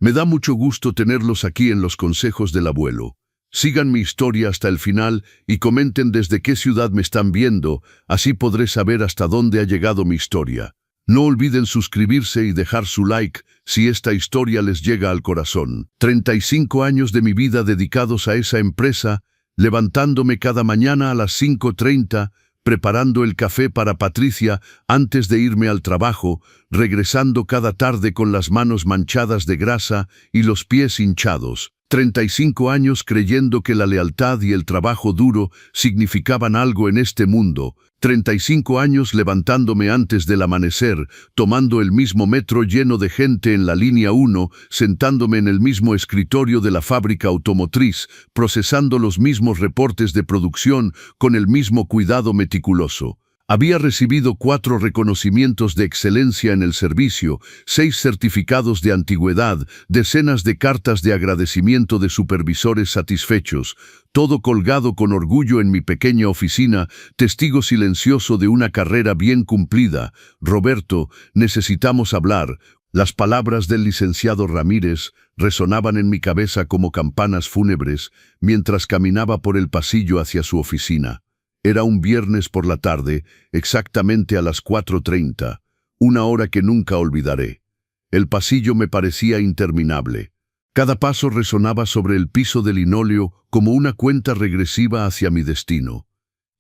Me da mucho gusto tenerlos aquí en los consejos del abuelo. Sigan mi historia hasta el final y comenten desde qué ciudad me están viendo, así podré saber hasta dónde ha llegado mi historia. No olviden suscribirse y dejar su like si esta historia les llega al corazón. 35 años de mi vida dedicados a esa empresa, levantándome cada mañana a las 5:30, preparando el café para Patricia antes de irme al trabajo, regresando cada tarde con las manos manchadas de grasa y los pies hinchados. 35 años creyendo que la lealtad y el trabajo duro significaban algo en este mundo. 35 años levantándome antes del amanecer, tomando el mismo metro lleno de gente en la línea 1, sentándome en el mismo escritorio de la fábrica automotriz, procesando los mismos reportes de producción con el mismo cuidado meticuloso. Había recibido 4 reconocimientos de excelencia en el servicio, 6 certificados de antigüedad, decenas de cartas de agradecimiento de supervisores satisfechos, todo colgado con orgullo en mi pequeña oficina, testigo silencioso de una carrera bien cumplida. Roberto, necesitamos hablar. Las palabras del licenciado Ramírez resonaban en mi cabeza como campanas fúnebres mientras caminaba por el pasillo hacia su oficina. Era un viernes por la tarde, exactamente a las 4:30, una hora que nunca olvidaré. El pasillo me parecía interminable. Cada paso resonaba sobre el piso de linóleo como una cuenta regresiva hacia mi destino.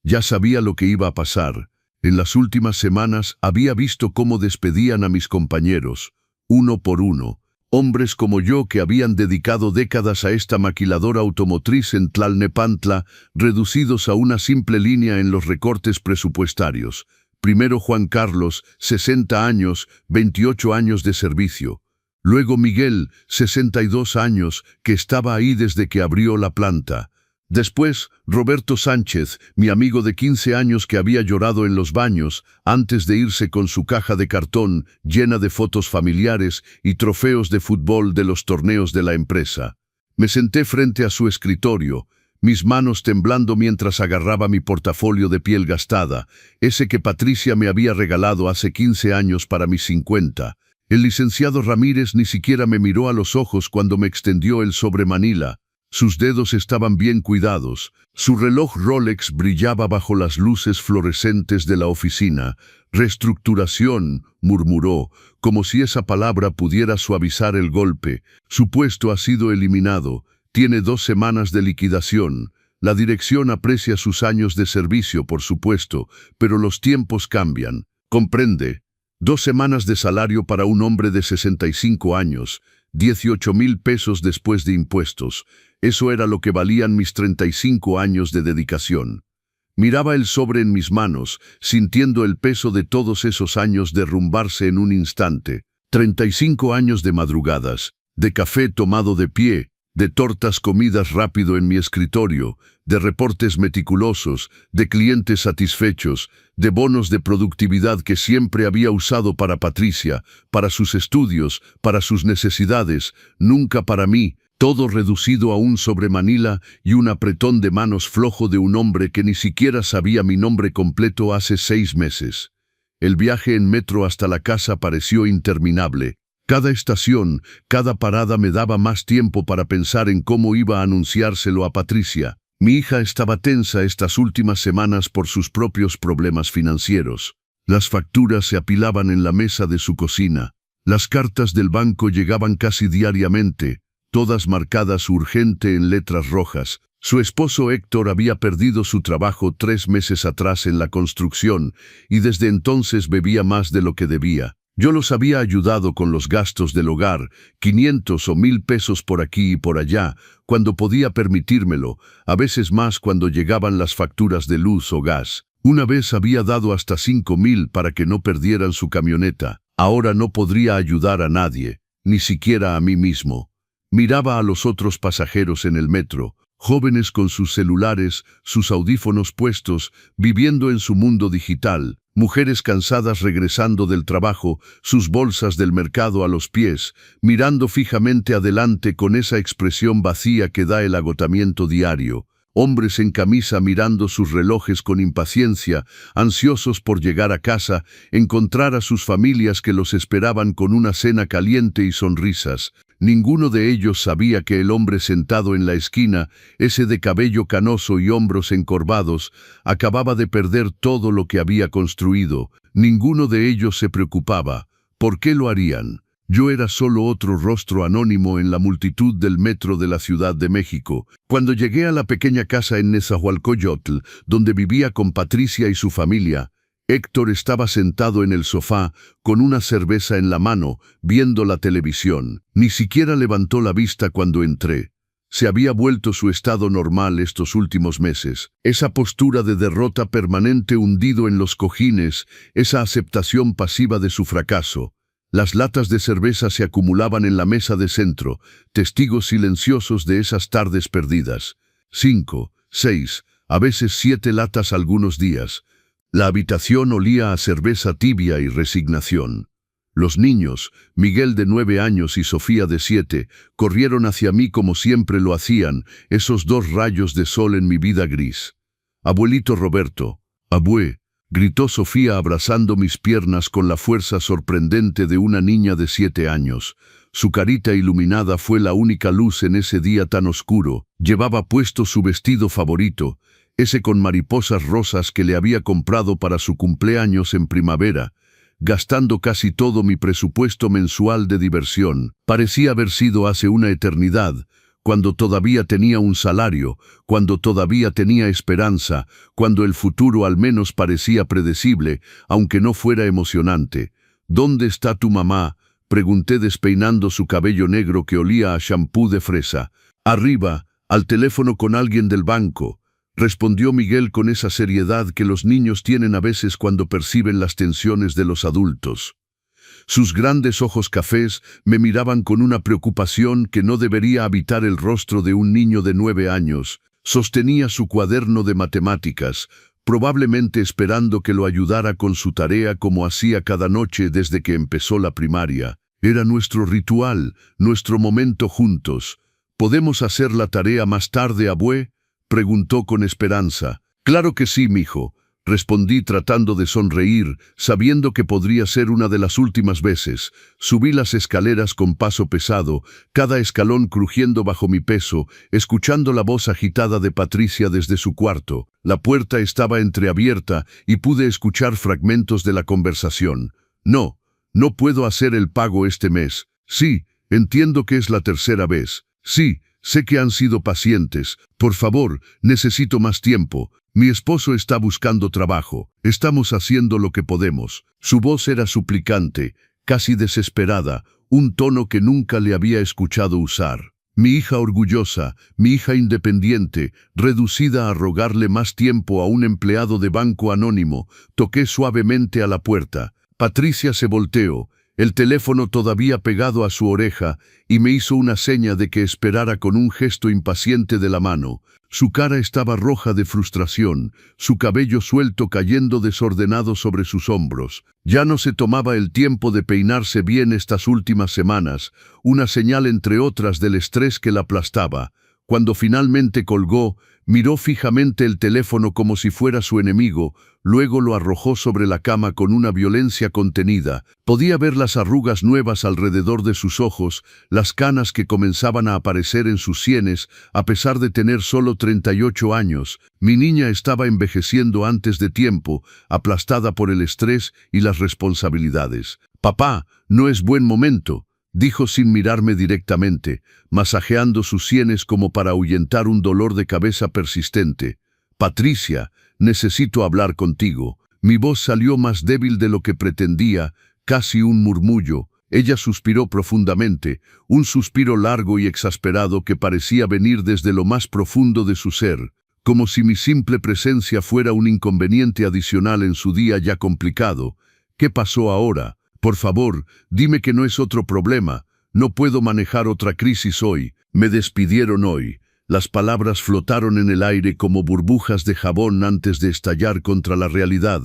Ya sabía lo que iba a pasar. En las últimas semanas había visto cómo despedían a mis compañeros, uno por uno. Hombres como yo que habían dedicado décadas a esta maquiladora automotriz en Tlalnepantla, reducidos a una simple línea en los recortes presupuestarios. Primero Juan Carlos, 60 años, 28 años de servicio. Luego Miguel, 62 años, que estaba ahí desde que abrió la planta. Después, Roberto Sánchez, mi amigo de 15 años que había llorado en los baños, antes de irse con su caja de cartón llena de fotos familiares y trofeos de fútbol de los torneos de la empresa. Me senté frente a su escritorio, mis manos temblando mientras agarraba mi portafolio de piel gastada, ese que Patricia me había regalado hace 15 años para mis 50. El licenciado Ramírez ni siquiera me miró a los ojos cuando me extendió el sobre Manila. Sus dedos estaban bien cuidados. Su reloj Rolex brillaba bajo las luces fluorescentes de la oficina. Reestructuración, murmuró, como si esa palabra pudiera suavizar el golpe. Su puesto ha sido eliminado. Tiene 2 semanas de liquidación. La dirección aprecia sus años de servicio, por supuesto, pero los tiempos cambian. Comprende. 2 semanas de salario para un hombre de 65 años. 18,000 pesos después de impuestos. Eso era lo que valían mis 35 años de dedicación. Miraba el sobre en mis manos, sintiendo el peso de todos esos años derrumbarse en un instante. 35 años de madrugadas, de café tomado de pie, de tortas comidas rápido en mi escritorio, de reportes meticulosos, de clientes satisfechos, de bonos de productividad que siempre había usado para Patricia, para sus estudios, para sus necesidades, nunca para mí, todo reducido a un sobre Manila y un apretón de manos flojo de un hombre que ni siquiera sabía mi nombre completo hace 6 meses. El viaje en metro hasta la casa pareció interminable. Cada estación, cada parada me daba más tiempo para pensar en cómo iba a anunciárselo a Patricia. Mi hija estaba tensa estas últimas semanas por sus propios problemas financieros. Las facturas se apilaban en la mesa de su cocina. Las cartas del banco llegaban casi diariamente, todas marcadas urgente en letras rojas. Su esposo Héctor había perdido su trabajo 3 meses atrás en la construcción y desde entonces bebía más de lo que debía. Yo los había ayudado con los gastos del hogar, 500 o 1,000 pesos por aquí y por allá, cuando podía permitírmelo, a veces más cuando llegaban las facturas de luz o gas. Una vez había dado hasta 5,000 para que no perdieran su camioneta. Ahora no podría ayudar a nadie, ni siquiera a mí mismo. Miraba a los otros pasajeros en el metro, jóvenes con sus celulares, sus audífonos puestos, viviendo en su mundo digital. Mujeres cansadas regresando del trabajo, sus bolsas del mercado a los pies, mirando fijamente adelante con esa expresión vacía que da el agotamiento diario. Hombres en camisa mirando sus relojes con impaciencia, ansiosos por llegar a casa, encontrar a sus familias que los esperaban con una cena caliente y sonrisas. Ninguno de ellos sabía que el hombre sentado en la esquina, ese de cabello canoso y hombros encorvados, acababa de perder todo lo que había construido. Ninguno de ellos se preocupaba. ¿Por qué lo harían? Yo era solo otro rostro anónimo en la multitud del metro de la Ciudad de México. Cuando llegué a la pequeña casa en Nezahualcóyotl, donde vivía con Patricia y su familia, Héctor estaba sentado en el sofá, con una cerveza en la mano, viendo la televisión. Ni siquiera levantó la vista cuando entré. Se había vuelto su estado normal estos últimos meses. Esa postura de derrota permanente hundido en los cojines, esa aceptación pasiva de su fracaso. Las latas de cerveza se acumulaban en la mesa de centro, testigos silenciosos de esas tardes perdidas. 5, 6, a veces 7 latas algunos días. La habitación olía a cerveza tibia y resignación. Los niños, Miguel de 9 años y Sofía de 7, corrieron hacia mí como siempre lo hacían, esos 2 rayos de sol en mi vida gris. «Abuelito Roberto, abue», gritó Sofía abrazando mis piernas con la fuerza sorprendente de una niña de 7 años. Su carita iluminada fue la única luz en ese día tan oscuro. Llevaba puesto su vestido favorito, ese con mariposas rosas que le había comprado para su cumpleaños en primavera, gastando casi todo mi presupuesto mensual de diversión. Parecía haber sido hace una eternidad, cuando todavía tenía un salario, cuando todavía tenía esperanza, cuando el futuro al menos parecía predecible, aunque no fuera emocionante. «¿Dónde está tu mamá?», pregunté despeinando su cabello negro que olía a shampoo de fresa. «Arriba, al teléfono con alguien del banco», respondió Miguel con esa seriedad que los niños tienen a veces cuando perciben las tensiones de los adultos. Sus grandes ojos cafés me miraban con una preocupación que no debería habitar el rostro de un niño de 9 años. Sostenía su cuaderno de matemáticas, probablemente esperando que lo ayudara con su tarea como hacía cada noche desde que empezó la primaria. Era nuestro ritual, nuestro momento juntos. «¿Podemos hacer la tarea más tarde, abue?», preguntó con esperanza. «Claro que sí, mijo», respondí tratando de sonreír, sabiendo que podría ser una de las últimas veces. Subí las escaleras con paso pesado, cada escalón crujiendo bajo mi peso, escuchando la voz agitada de Patricia desde su cuarto. La puerta estaba entreabierta y pude escuchar fragmentos de la conversación. «No, no puedo hacer el pago este mes». «Sí, entiendo que es la tercera vez». «Sí, sé que han sido pacientes. Por favor, necesito más tiempo. Mi esposo está buscando trabajo. Estamos haciendo lo que podemos». Su voz era suplicante, casi desesperada, un tono que nunca le había escuchado usar. Mi hija orgullosa, mi hija independiente, reducida a rogarle más tiempo a un empleado de banco anónimo. Toqué suavemente a la puerta. Patricia se volteó, el teléfono todavía pegado a su oreja, y me hizo una seña de que esperara con un gesto impaciente de la mano. Su cara estaba roja de frustración, su cabello suelto cayendo desordenado sobre sus hombros. Ya no se tomaba el tiempo de peinarse bien estas últimas semanas, una señal entre otras del estrés que la aplastaba. Cuando finalmente colgó, miró fijamente el teléfono como si fuera su enemigo, luego lo arrojó sobre la cama con una violencia contenida. Podía ver las arrugas nuevas alrededor de sus ojos, las canas que comenzaban a aparecer en sus sienes, a pesar de tener solo 38 años. Mi niña estaba envejeciendo antes de tiempo, aplastada por el estrés y las responsabilidades. «Papá, no es buen momento», dijo sin mirarme directamente, masajeando sus sienes como para ahuyentar un dolor de cabeza persistente. «Patricia, necesito hablar contigo». Mi voz salió más débil de lo que pretendía, casi un murmullo. Ella suspiró profundamente, un suspiro largo y exasperado que parecía venir desde lo más profundo de su ser, como si mi simple presencia fuera un inconveniente adicional en su día ya complicado. «¿Qué pasó ahora? Por favor, dime que no es otro problema. No puedo manejar otra crisis hoy. Me despidieron hoy». Las palabras flotaron en el aire como burbujas de jabón antes de estallar contra la realidad.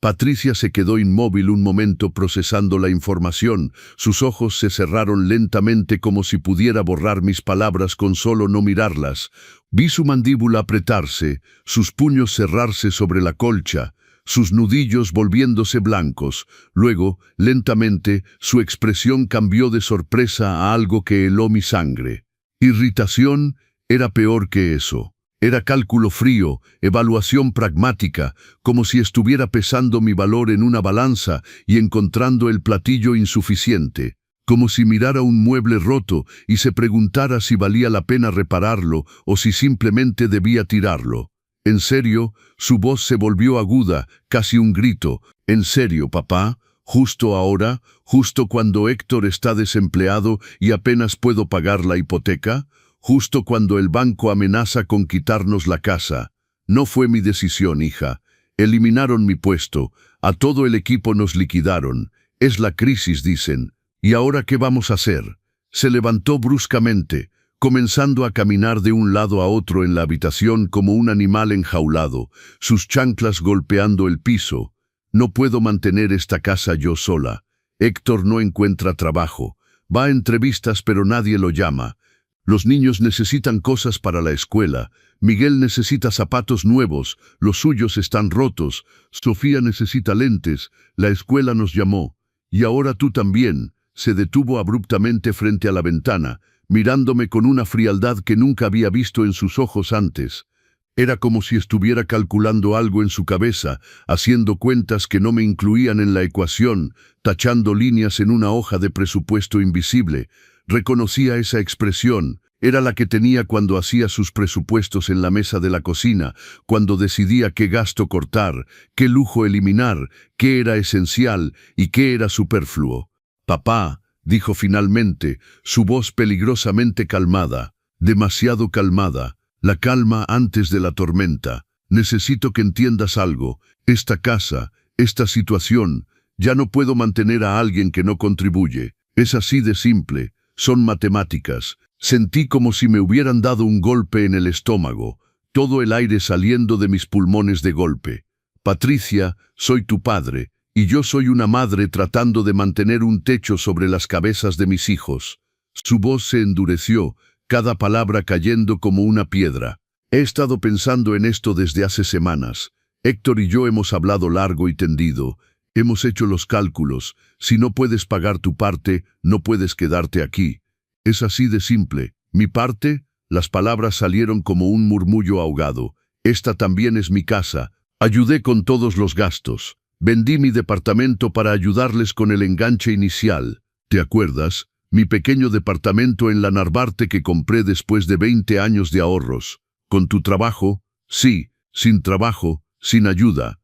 Patricia se quedó inmóvil un momento procesando la información. Sus ojos se cerraron lentamente como si pudiera borrar mis palabras con solo no mirarlas. Vi su mandíbula apretarse, sus puños cerrarse sobre la colcha. sus nudillos volviéndose blancos. Luego, lentamente, su expresión cambió de sorpresa a algo que heló mi sangre. Irritación era peor que eso. Era cálculo frío, evaluación pragmática, como si estuviera pesando mi valor en una balanza y encontrando el platillo insuficiente. Como si mirara un mueble roto y se preguntara si valía la pena repararlo o si simplemente debía tirarlo. En serio, su voz se volvió aguda, casi un grito. ¿En serio, papá? ¿Justo ahora? ¿Justo cuando Héctor está desempleado y apenas puedo pagar la hipoteca? ¿Justo cuando el banco amenaza con quitarnos la casa? No fue mi decisión, hija. Eliminaron mi puesto. A todo el equipo nos liquidaron. Es la crisis, dicen. ¿Y ahora qué vamos a hacer? Se levantó bruscamente, comenzando a caminar de un lado a otro en la habitación como un animal enjaulado, sus chanclas golpeando el piso. No puedo mantener esta casa yo sola. Héctor no encuentra trabajo. Va a entrevistas pero nadie lo llama. Los niños necesitan cosas para la escuela. Miguel necesita zapatos nuevos, los suyos están rotos. Sofía necesita lentes, la escuela nos llamó. Y ahora tú también. Se detuvo abruptamente frente a la ventana, mirándome con una frialdad que nunca había visto en sus ojos antes. Era como si estuviera calculando algo en su cabeza, haciendo cuentas que no me incluían en la ecuación, tachando líneas en una hoja de presupuesto invisible. Reconocía esa expresión. Era la que tenía cuando hacía sus presupuestos en la mesa de la cocina, cuando decidía qué gasto cortar, qué lujo eliminar, qué era esencial y qué era superfluo. «Papá», dijo finalmente, su voz peligrosamente calmada, demasiado calmada, la calma antes de la tormenta. «Necesito que entiendas algo. Esta casa, esta situación, ya no puedo mantener a alguien que no contribuye. Es así de simple. Son matemáticas». Sentí como si me hubieran dado un golpe en el estómago, todo el aire saliendo de mis pulmones de golpe. «Patricia, soy tu padre. Y yo soy una madre tratando de mantener un techo sobre las cabezas de mis hijos». Su voz se endureció, cada palabra cayendo como una piedra. «He estado pensando en esto desde hace semanas. Héctor y yo hemos hablado largo y tendido. Hemos hecho los cálculos. Si no puedes pagar tu parte, no puedes quedarte aquí. Es así de simple. Mi parte». Las palabras salieron como un murmullo ahogado. «Esta también es mi casa. Ayudé con todos los gastos. Vendí mi departamento para ayudarles con el enganche inicial. ¿Te acuerdas? Mi pequeño departamento en la Narvarte que compré después de 20 años de ahorros. ¿Con tu trabajo?» «Sí, sin trabajo, sin ayuda».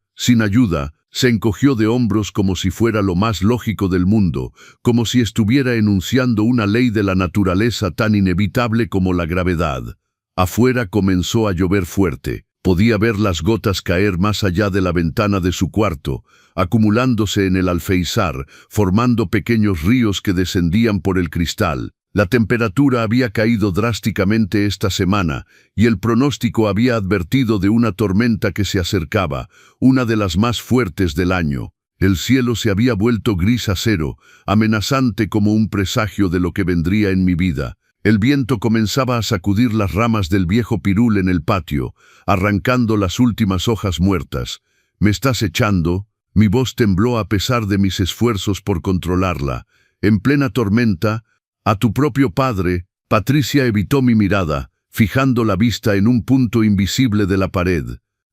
Se encogió de hombros como si fuera lo más lógico del mundo, como si estuviera enunciando una ley de la naturaleza tan inevitable como la gravedad. Afuera comenzó a llover fuerte. Podía ver las gotas caer más allá de la ventana de su cuarto, acumulándose en el alféizar, formando pequeños ríos que descendían por el cristal. La temperatura había caído drásticamente esta semana, y el pronóstico había advertido de una tormenta que se acercaba, una de las más fuertes del año. El cielo se había vuelto gris acero, amenazante como un presagio de lo que vendría en mi vida. El viento comenzaba a sacudir las ramas del viejo pirul en el patio, arrancando las últimas hojas muertas. «¿Me estás echando?» Mi voz tembló a pesar de mis esfuerzos por controlarla. En plena tormenta, «A tu propio padre». Patricia evitó mi mirada, fijando la vista en un punto invisible de la pared.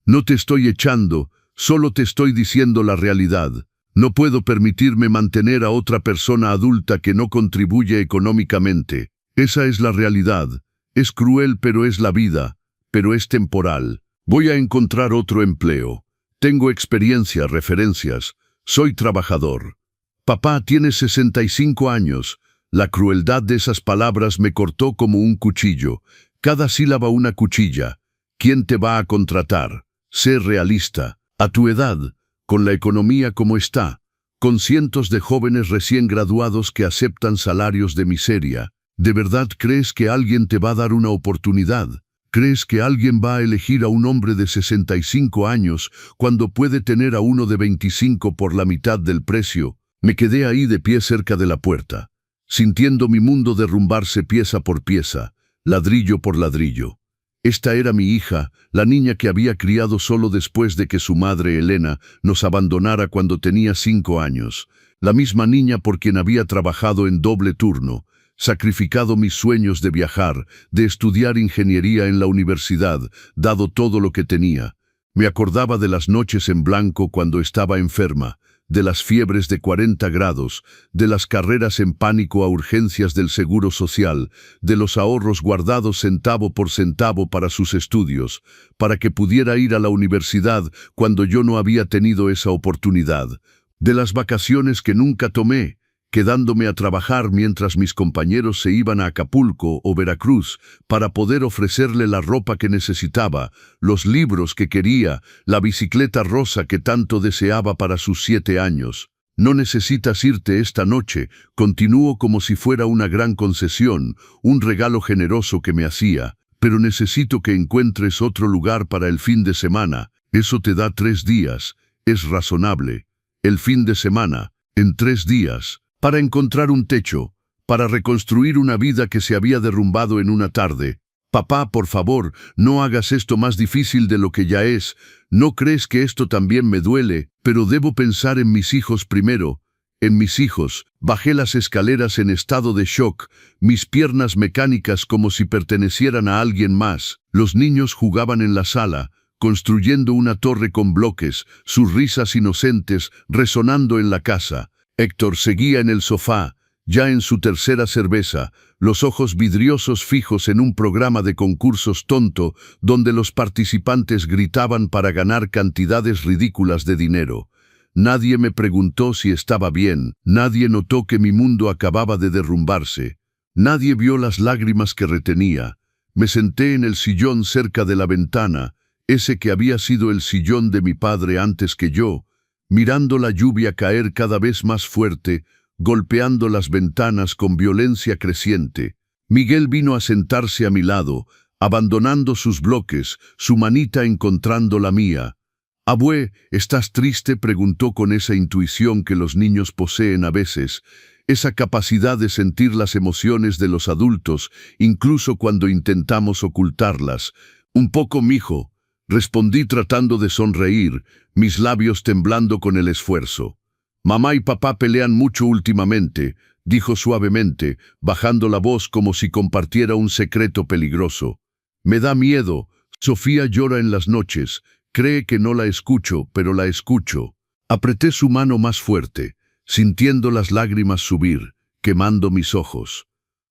«No te estoy echando, solo te estoy diciendo la realidad. No puedo permitirme mantener a otra persona adulta que no contribuye económicamente. Esa es la realidad. Es cruel, pero es la vida, pero es temporal. Voy a encontrar otro empleo. Tengo experiencia, referencias. Soy trabajador». «Papá, tienes 65 años». La crueldad de esas palabras me cortó como un cuchillo. Cada sílaba una cuchilla. ¿Quién te va a contratar? Sé realista. A tu edad, con la economía como está, con cientos de jóvenes recién graduados que aceptan salarios de miseria, ¿de verdad crees que alguien te va a dar una oportunidad? ¿Crees que alguien va a elegir a un hombre de 65 años cuando puede tener a uno de 25 por la mitad del precio? Me quedé ahí de pie cerca de la puerta, sintiendo mi mundo derrumbarse pieza por pieza, ladrillo por ladrillo. Esta era mi hija, la niña que había criado solo después de que su madre, Elena, nos abandonara cuando tenía 5 años. La misma niña por quien había trabajado en doble turno, sacrificado mis sueños de viajar, de estudiar ingeniería en la universidad, dado todo lo que tenía. Me acordaba de las noches en blanco cuando estaba enferma, de las fiebres de 40 grados, de las carreras en pánico a urgencias del Seguro Social, de los ahorros guardados centavo por centavo para sus estudios, para que pudiera ir a la universidad cuando yo no había tenido esa oportunidad, de las vacaciones que nunca tomé, quedándome a trabajar mientras mis compañeros se iban a Acapulco o Veracruz para poder ofrecerle la ropa que necesitaba, los libros que quería, la bicicleta rosa que tanto deseaba para sus 7 años. No necesitas irte esta noche, continuó como si fuera una gran concesión, un regalo generoso que me hacía, pero necesito que encuentres otro lugar para el fin de semana. Eso te da 3 días, es razonable. El fin de semana, en 3 días. Para encontrar un techo, para reconstruir una vida que se había derrumbado en una tarde. Papá, por favor, no hagas esto más difícil de lo que ya es. ¿No crees que esto también me duele? Pero debo pensar en mis hijos primero. En mis hijos. Bajé las escaleras en estado de shock, mis piernas mecánicas como si pertenecieran a alguien más. Los niños jugaban en la sala, construyendo una torre con bloques, sus risas inocentes resonando en la casa. Héctor seguía en el sofá, ya en su tercera cerveza, los ojos vidriosos fijos en un programa de concursos tonto donde los participantes gritaban para ganar cantidades ridículas de dinero. Nadie me preguntó si estaba bien, nadie notó que mi mundo acababa de derrumbarse. Nadie vio las lágrimas que retenía. Me senté en el sillón cerca de la ventana, ese que había sido el sillón de mi padre antes que yo, mirando la lluvia caer cada vez más fuerte, golpeando las ventanas con violencia creciente. Miguel vino a sentarse a mi lado, abandonando sus bloques, su manita encontrando la mía. «Abue, ¿estás triste?», preguntó con esa intuición que los niños poseen a veces, esa capacidad de sentir las emociones de los adultos, incluso cuando intentamos ocultarlas. «Un poco, mijo», respondí tratando de sonreír, mis labios temblando con el esfuerzo. «Mamá y papá pelean mucho últimamente», dijo suavemente, bajando la voz como si compartiera un secreto peligroso. «Me da miedo. Sofía llora en las noches. Cree que no la escucho, pero la escucho». Apreté su mano más fuerte, sintiendo las lágrimas subir, quemando mis ojos.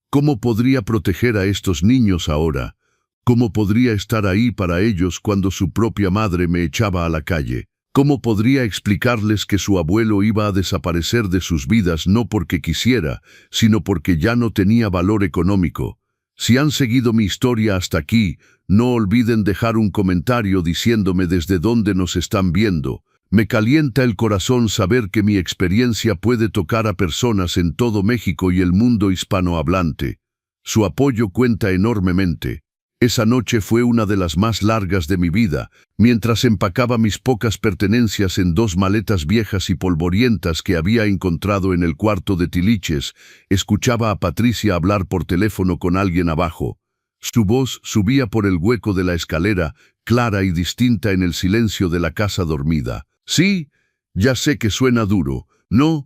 ¿Cómo podría proteger a estos niños ahora? ¿Cómo podría estar ahí para ellos cuando su propia madre me echaba a la calle? ¿Cómo podría explicarles que su abuelo iba a desaparecer de sus vidas no porque quisiera, sino porque ya no tenía valor económico? Si han seguido mi historia hasta aquí, no olviden dejar un comentario diciéndome desde dónde nos están viendo. Me calienta el corazón saber que mi experiencia puede tocar a personas en todo México y el mundo hispanohablante. Su apoyo cuenta enormemente. Esa noche fue una de las más largas de mi vida, mientras empacaba mis pocas pertenencias en 2 maletas viejas y polvorientas que había encontrado en el cuarto de tiliches, escuchaba a Patricia hablar por teléfono con alguien abajo. Su voz subía por el hueco de la escalera, clara y distinta en el silencio de la casa dormida. «Sí, ya sé que suena duro. No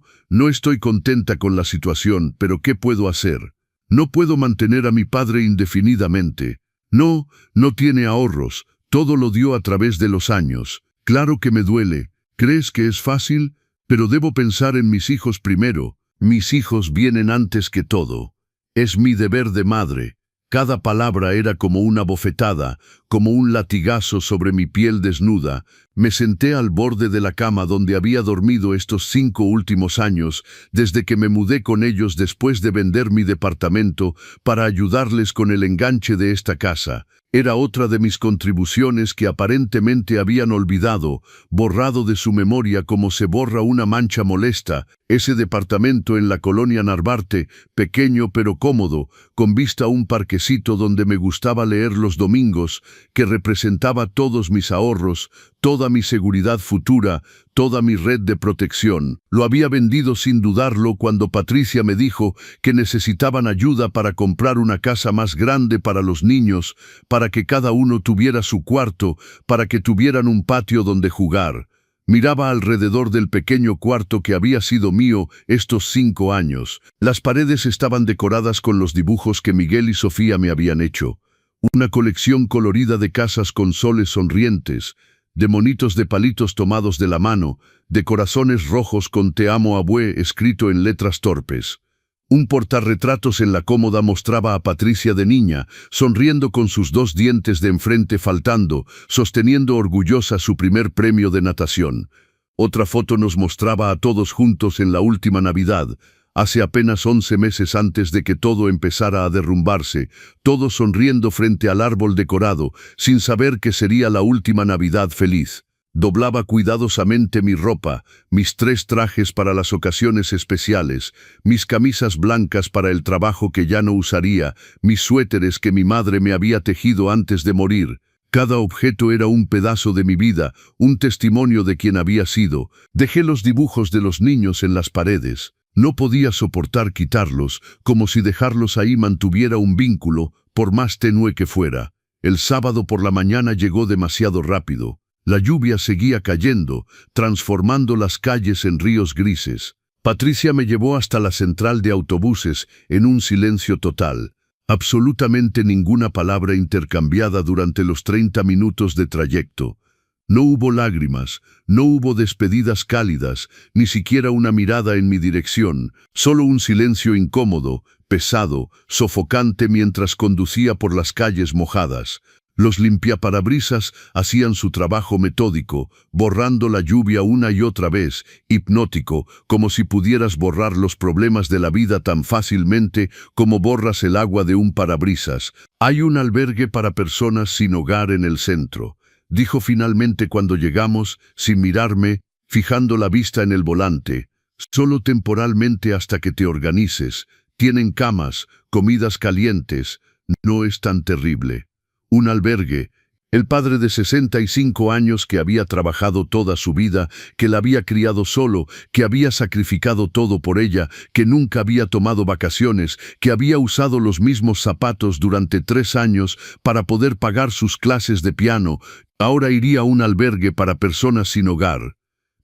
estoy contenta con la situación, pero ¿qué puedo hacer? No puedo mantener a mi padre indefinidamente. No tiene ahorros, todo lo dio a través de los años. Claro que me duele. ¿Crees que es fácil? Pero debo pensar en mis hijos primero. Mis hijos vienen antes que todo. Es mi deber de madre». Cada palabra era como una bofetada, como un latigazo sobre mi piel desnuda. Me senté al borde de la cama donde había dormido estos 5 últimos años, desde que me mudé con ellos después de vender mi departamento para ayudarles con el enganche de esta casa. Era otra de mis contribuciones que aparentemente habían olvidado, borrado de su memoria como se borra una mancha molesta. Ese departamento en la colonia Narvarte, pequeño pero cómodo, con vista a un parquecito donde me gustaba leer los domingos, que representaba todos mis ahorros, toda mi seguridad futura, toda mi red de protección. Lo había vendido sin dudarlo cuando Patricia me dijo que necesitaban ayuda para comprar una casa más grande para los niños, para para que cada uno tuviera su cuarto, para que tuvieran un patio donde jugar. Miraba alrededor del pequeño cuarto que había sido mío estos 5 años. Las paredes estaban decoradas con los dibujos que Miguel y Sofía me habían hecho. Una colección colorida de casas con soles sonrientes, de monitos de palitos tomados de la mano, de corazones rojos con "Te amo, abue" escrito en letras torpes. Un portarretratos en la cómoda mostraba a Patricia de niña, sonriendo con sus 2 dientes de enfrente faltando, sosteniendo orgullosa su primer premio de natación. Otra foto nos mostraba a todos juntos en la última Navidad, hace apenas 11 meses antes de que todo empezara a derrumbarse, todos sonriendo frente al árbol decorado, sin saber que sería la última Navidad feliz. Doblaba cuidadosamente mi ropa, mis 3 trajes para las ocasiones especiales, mis camisas blancas para el trabajo que ya no usaría, mis suéteres que mi madre me había tejido antes de morir. Cada objeto era un pedazo de mi vida, un testimonio de quien había sido. Dejé los dibujos de los niños en las paredes. No podía soportar quitarlos, como si dejarlos ahí mantuviera un vínculo, por más tenue que fuera. El sábado por la mañana llegó demasiado rápido. La lluvia seguía cayendo, transformando las calles en ríos grises. Patricia me llevó hasta la central de autobuses en un silencio total. Absolutamente ninguna palabra intercambiada durante los 30 minutos de trayecto. No hubo lágrimas, no hubo despedidas cálidas, ni siquiera una mirada en mi dirección, solo un silencio incómodo, pesado, sofocante mientras conducía por las calles mojadas. Los limpiaparabrisas hacían su trabajo metódico, borrando la lluvia una y otra vez, hipnótico, como si pudieras borrar los problemas de la vida tan fácilmente como borras el agua de un parabrisas. Hay un albergue para personas sin hogar en el centro, dijo finalmente cuando llegamos, sin mirarme, fijando la vista en el volante. Solo temporalmente hasta que te organices. Tienen camas, comidas calientes. No es tan terrible. Un albergue. El padre de 65 años que había trabajado toda su vida, que la había criado solo, que había sacrificado todo por ella, que nunca había tomado vacaciones, que había usado los mismos zapatos durante 3 años para poder pagar sus clases de piano, ahora iría a un albergue para personas sin hogar.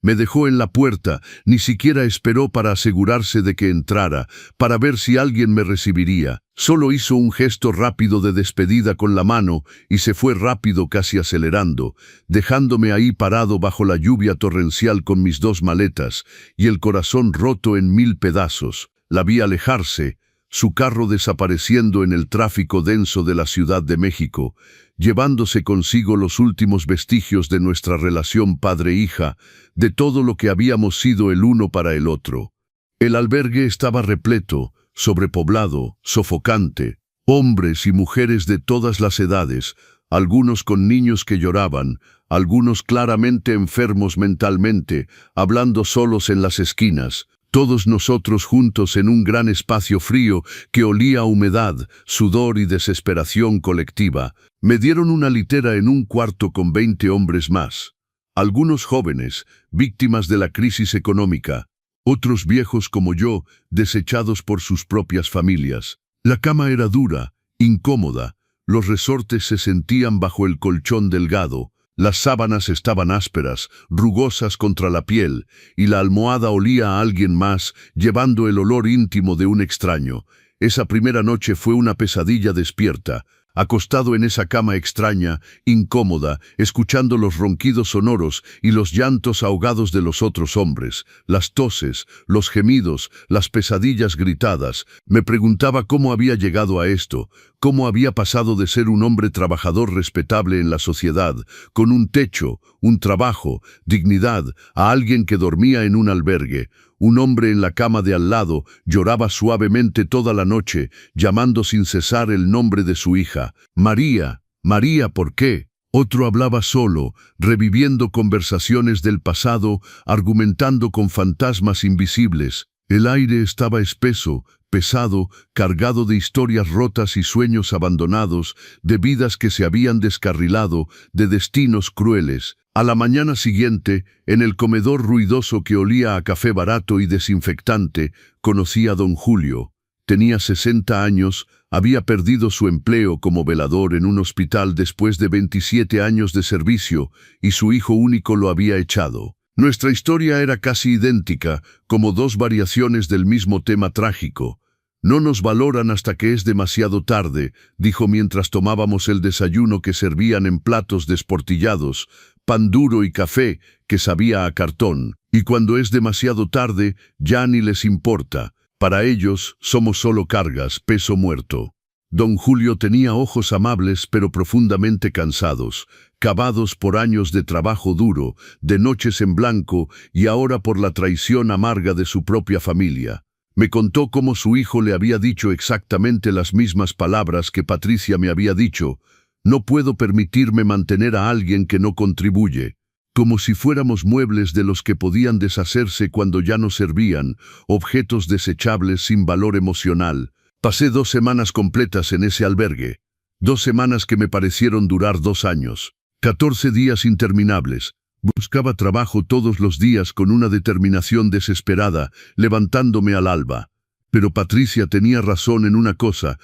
Me dejó en la puerta, ni siquiera esperó para asegurarse de que entrara, para ver si alguien me recibiría. Solo hizo un gesto rápido de despedida con la mano y se fue rápido, casi acelerando, dejándome ahí parado bajo la lluvia torrencial con mis 2 maletas y el corazón roto en 1000 pedazos. La vi alejarse, su carro desapareciendo en el tráfico denso de la Ciudad de México, llevándose consigo los últimos vestigios de nuestra relación padre-hija, de todo lo que habíamos sido el uno para el otro. El albergue estaba repleto, sobrepoblado, sofocante, hombres y mujeres de todas las edades, algunos con niños que lloraban, algunos claramente enfermos mentalmente, hablando solos en las esquinas, todos nosotros juntos en un gran espacio frío que olía a humedad, sudor y desesperación colectiva. Me dieron una litera en un cuarto con 20 hombres más. Algunos jóvenes, víctimas de la crisis económica, otros viejos como yo, desechados por sus propias familias. La cama era dura, incómoda, los resortes se sentían bajo el colchón delgado, las sábanas estaban ásperas, rugosas contra la piel, y la almohada olía a alguien más, llevando el olor íntimo de un extraño. Esa primera noche fue una pesadilla despierta. Acostado en esa cama extraña, incómoda, escuchando los ronquidos sonoros y los llantos ahogados de los otros hombres, las toses, los gemidos, las pesadillas gritadas, me preguntaba cómo había llegado a esto, cómo había pasado de ser un hombre trabajador respetable en la sociedad, con un techo, un trabajo, dignidad, a alguien que dormía en un albergue. Un hombre en la cama de al lado lloraba suavemente toda la noche, llamando sin cesar el nombre de su hija. María, María, ¿por qué? Otro hablaba solo, reviviendo conversaciones del pasado, argumentando con fantasmas invisibles. El aire estaba espeso, pesado, cargado de historias rotas y sueños abandonados, de vidas que se habían descarrilado, de destinos crueles. A la mañana siguiente, en el comedor ruidoso que olía a café barato y desinfectante, conocí a don Julio. Tenía 60 años, Había perdido su empleo como velador en un hospital después de 27 años de servicio y su hijo único lo había echado. Nuestra historia era casi idéntica, como dos variaciones del mismo tema trágico. No nos valoran hasta que es demasiado tarde, dijo mientras tomábamos el desayuno que servían en platos desportillados, pan duro y café que sabía a cartón. Y cuando es demasiado tarde, ya ni les importa. Para ellos, somos solo cargas, peso muerto. Don Julio tenía ojos amables pero profundamente cansados, cavados por años de trabajo duro, de noches en blanco y ahora por la traición amarga de su propia familia. Me contó cómo su hijo le había dicho exactamente las mismas palabras que Patricia me había dicho: no puedo permitirme mantener a alguien que no contribuye. Como si fuéramos muebles de los que podían deshacerse cuando ya no servían, objetos desechables sin valor emocional. Pasé 2 semanas completas en ese albergue, 2 semanas que me parecieron durar 2 años, 14 días interminables. Buscaba trabajo todos los días con una determinación desesperada, levantándome al alba. Pero Patricia tenía razón en una cosa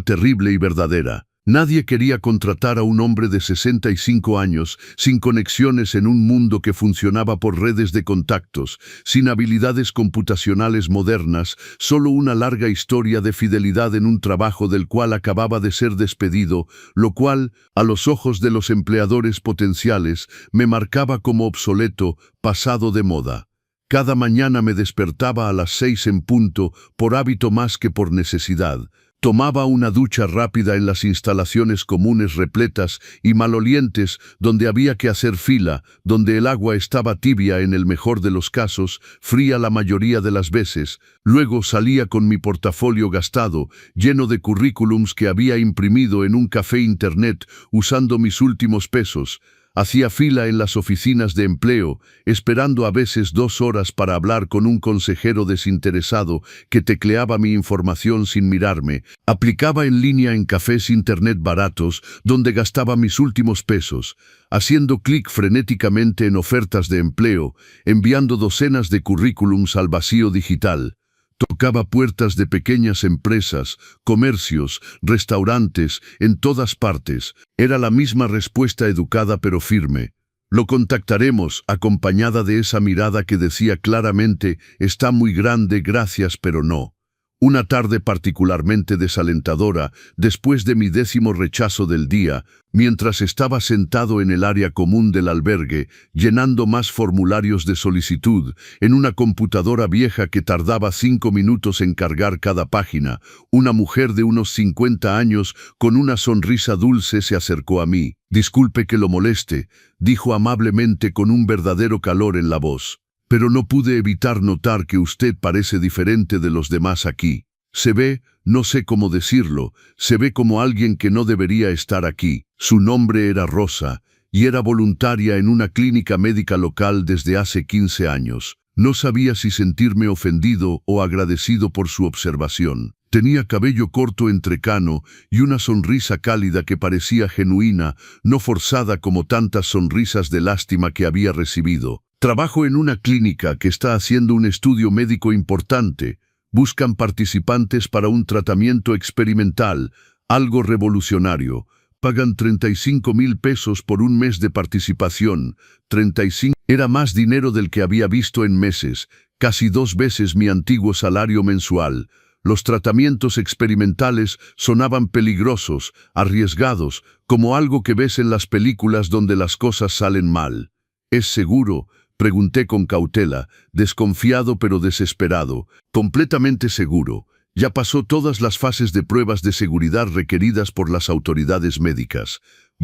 terrible y verdadera. Nadie quería contratar a un hombre de 65 años, sin conexiones en un mundo que funcionaba por redes de contactos, sin habilidades computacionales modernas, solo una larga historia de fidelidad en un trabajo del cual acababa de ser despedido, lo cual, a los ojos de los empleadores potenciales, me marcaba como obsoleto, pasado de moda. Cada mañana me despertaba a las 6 en punto, por hábito más que por necesidad. Tomaba una ducha rápida en las instalaciones comunes repletas y malolientes donde había que hacer fila, donde el agua estaba tibia en el mejor de los casos, fría la mayoría de las veces. Luego salía con mi portafolio gastado, lleno de currículums que había imprimido en un café internet usando mis últimos pesos. Hacía fila en las oficinas de empleo, esperando a veces 2 horas para hablar con un consejero desinteresado que tecleaba mi información sin mirarme. Aplicaba en línea en cafés internet baratos, donde gastaba mis últimos pesos, haciendo clic frenéticamente en ofertas de empleo, enviando docenas de currículums al vacío digital. Tocaba puertas de pequeñas empresas, comercios, restaurantes, en todas partes. Era la misma respuesta educada pero firme. Lo contactaremos, acompañada de esa mirada que decía claramente: está muy grande, gracias, pero no. Una tarde particularmente desalentadora, después de mi 10º rechazo del día, mientras estaba sentado en el área común del albergue, llenando más formularios de solicitud, en una computadora vieja que tardaba 5 minutos en cargar cada página, una mujer de unos 50 años, con una sonrisa dulce, se acercó a mí. «Disculpe que lo moleste», dijo amablemente con un verdadero calor en la voz. «Pero no pude evitar notar que usted parece diferente de los demás aquí. Se ve, no sé cómo decirlo, se ve como alguien que no debería estar aquí». Su nombre era Rosa, y era voluntaria en una clínica médica local desde hace 15 años. No sabía si sentirme ofendido o agradecido por su observación. Tenía cabello corto entrecano y una sonrisa cálida que parecía genuina, no forzada como tantas sonrisas de lástima que había recibido. «Trabajo en una clínica que está haciendo un estudio médico importante. Buscan participantes para un tratamiento experimental, algo revolucionario. Pagan 35,000 pesos por un mes de participación. 35 era más dinero del que había visto en meses, casi 2 veces mi antiguo salario mensual. Los tratamientos experimentales sonaban peligrosos, arriesgados, como algo que ves en las películas donde las cosas salen mal. «¿Es seguro?», pregunté con cautela, desconfiado pero desesperado. «Completamente seguro. Ya pasó todas las fases de pruebas de seguridad requeridas por las autoridades médicas.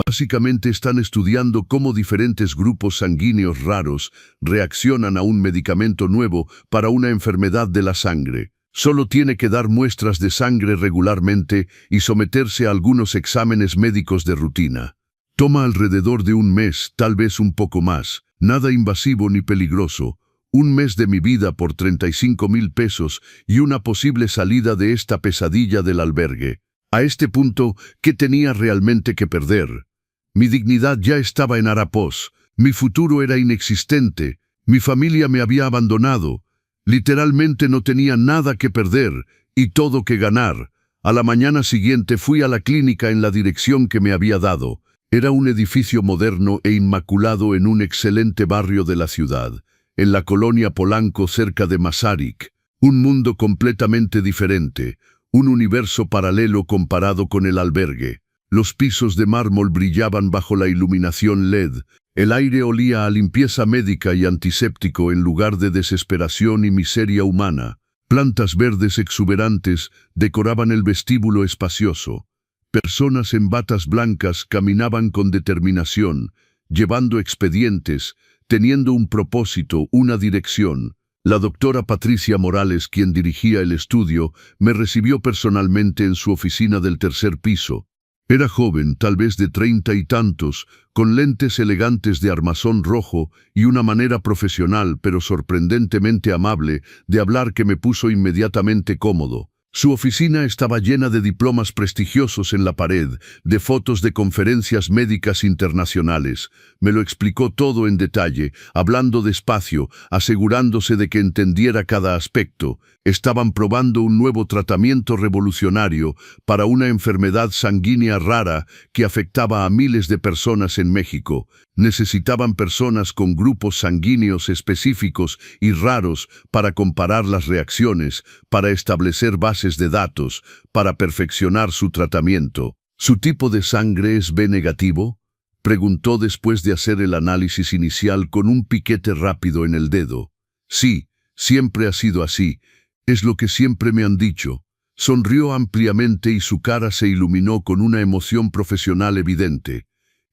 Básicamente están estudiando cómo diferentes grupos sanguíneos raros reaccionan a un medicamento nuevo para una enfermedad de la sangre. Solo tiene que dar muestras de sangre regularmente y someterse a algunos exámenes médicos de rutina. Toma alrededor de un mes, tal vez un poco más. Nada invasivo ni peligroso. Un mes de mi vida por 35,000 pesos y una posible salida de esta pesadilla del albergue. A este punto, ¿qué tenía realmente que perder? Mi dignidad ya estaba en harapos. Mi futuro era inexistente. Mi familia me había abandonado. Literalmente no tenía nada que perder y todo que ganar. A la mañana siguiente fui a la clínica en la dirección que me había dado. Era un edificio moderno e inmaculado en un excelente barrio de la ciudad, en la colonia Polanco cerca de Masaryk. Un mundo completamente diferente, un universo paralelo comparado con el albergue. Los pisos de mármol brillaban bajo la iluminación LED. El aire olía a limpieza médica y antiséptico en lugar de desesperación y miseria humana. Plantas verdes exuberantes decoraban el vestíbulo espacioso. Personas en batas blancas caminaban con determinación, llevando expedientes, teniendo un propósito, una dirección. La doctora Patricia Morales, quien dirigía el estudio, me recibió personalmente en su oficina del tercer piso. Era joven, tal vez de 30 y tantos, con lentes elegantes de armazón rojo y una manera profesional pero sorprendentemente amable de hablar que me puso inmediatamente cómodo. Su oficina estaba llena de diplomas prestigiosos en la pared, de fotos de conferencias médicas internacionales. Me lo explicó todo en detalle, hablando despacio, asegurándose de que entendiera cada aspecto. Estaban probando un nuevo tratamiento revolucionario para una enfermedad sanguínea rara que afectaba a miles de personas en México. Necesitaban personas con grupos sanguíneos específicos y raros para comparar las reacciones, para establecer bases de datos, para perfeccionar su tratamiento. ¿Su tipo de sangre es B negativo? Preguntó después de hacer el análisis inicial con un piquete rápido en el dedo. Sí, siempre ha sido así. Es lo que siempre me han dicho. Sonrió ampliamente y su cara se iluminó con una emoción profesional evidente.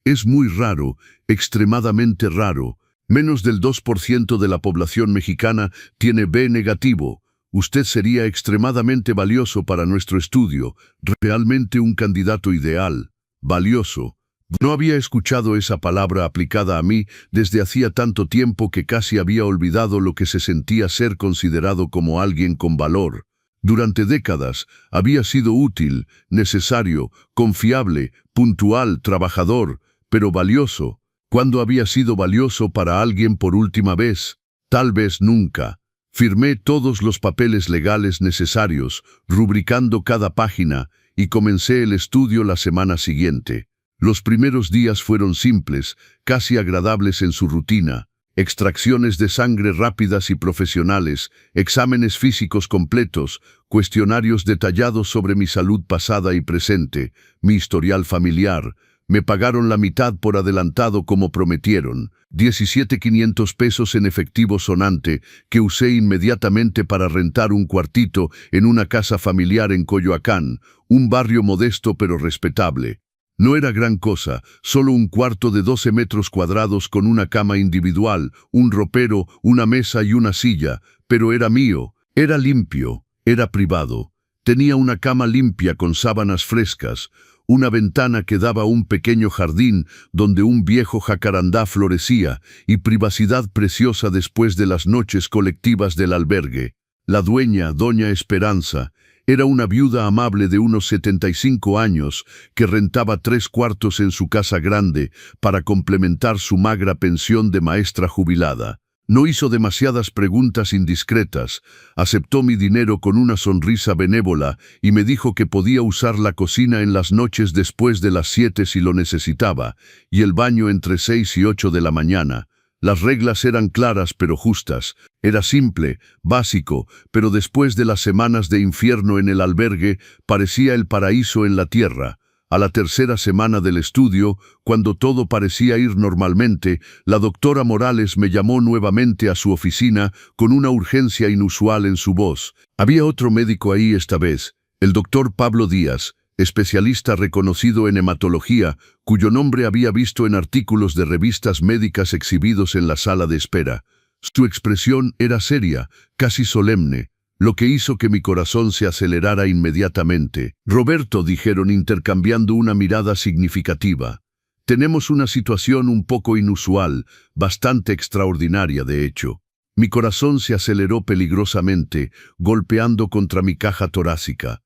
Es muy raro, extremadamente raro. Menos del 2% de la población mexicana tiene B negativo. Usted sería extremadamente valioso para nuestro estudio, realmente un candidato ideal. Valioso. No había escuchado esa palabra aplicada a mí desde hacía tanto tiempo que casi había olvidado lo que se sentía ser considerado como alguien con valor. Durante décadas había sido útil, necesario, confiable, puntual, trabajador, pero valioso. ¿Cuándo había sido valioso para alguien por última vez? Tal vez nunca. Firmé todos los papeles legales necesarios, rubricando cada página, y comencé el estudio la semana siguiente. Los primeros días fueron simples, casi agradables en su rutina. Extracciones de sangre rápidas y profesionales, exámenes físicos completos, cuestionarios detallados sobre mi salud pasada y presente, mi historial familiar. Me pagaron la mitad por adelantado como prometieron, 17,500 pesos en efectivo sonante, que usé inmediatamente para rentar un cuartito en una casa familiar en Coyoacán, un barrio modesto pero respetable. No era gran cosa, solo un cuarto de 12 metros cuadrados con una cama individual, un ropero, una mesa y una silla, pero era mío, era limpio, era privado. Tenía una cama limpia con sábanas frescas, una ventana que daba a un pequeño jardín donde un viejo jacarandá florecía y privacidad preciosa después de las noches colectivas del albergue. La dueña, doña Esperanza, era una viuda amable de unos 75 años que rentaba 3 cuartos en su casa grande para complementar su magra pensión de maestra jubilada. No hizo demasiadas preguntas indiscretas, aceptó mi dinero con una sonrisa benévola y me dijo que podía usar la cocina en las noches después de las 7 si lo necesitaba, y el baño entre 6 y 8 de la mañana. Las reglas eran claras pero justas. Era simple, básico, pero después de las semanas de infierno en el albergue, parecía el paraíso en la tierra. A la tercera semana del estudio, cuando todo parecía ir normalmente, la doctora Morales me llamó nuevamente a su oficina con una urgencia inusual en su voz. Había otro médico ahí esta vez, el doctor Pablo Díaz, especialista reconocido en hematología, cuyo nombre había visto en artículos de revistas médicas exhibidos en la sala de espera. Su expresión era seria, casi solemne, lo que hizo que mi corazón se acelerara inmediatamente. «Roberto», dijeron intercambiando una mirada significativa. «Tenemos una situación un poco inusual, bastante extraordinaria de hecho». Mi corazón se aceleró peligrosamente, golpeando contra mi caja torácica.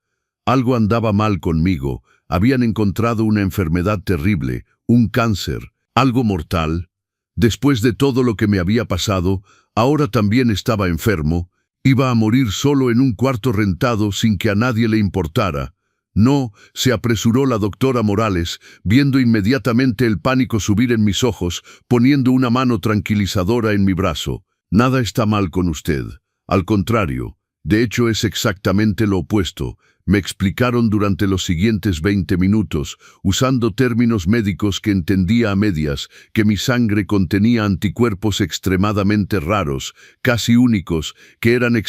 Algo andaba mal conmigo, habían encontrado una enfermedad terrible, un cáncer, algo mortal. Después de todo lo que me había pasado, ahora también estaba enfermo, iba a morir solo en un cuarto rentado sin que a nadie le importara. No, se apresuró la doctora Morales, viendo inmediatamente el pánico subir en mis ojos, poniendo una mano tranquilizadora en mi brazo. Nada está mal con usted. Al contrario, de hecho es exactamente lo opuesto. Me explicaron durante los siguientes 20 minutos, usando términos médicos que entendía a medias, que mi sangre contenía anticuerpos extremadamente raros, casi únicos, que eran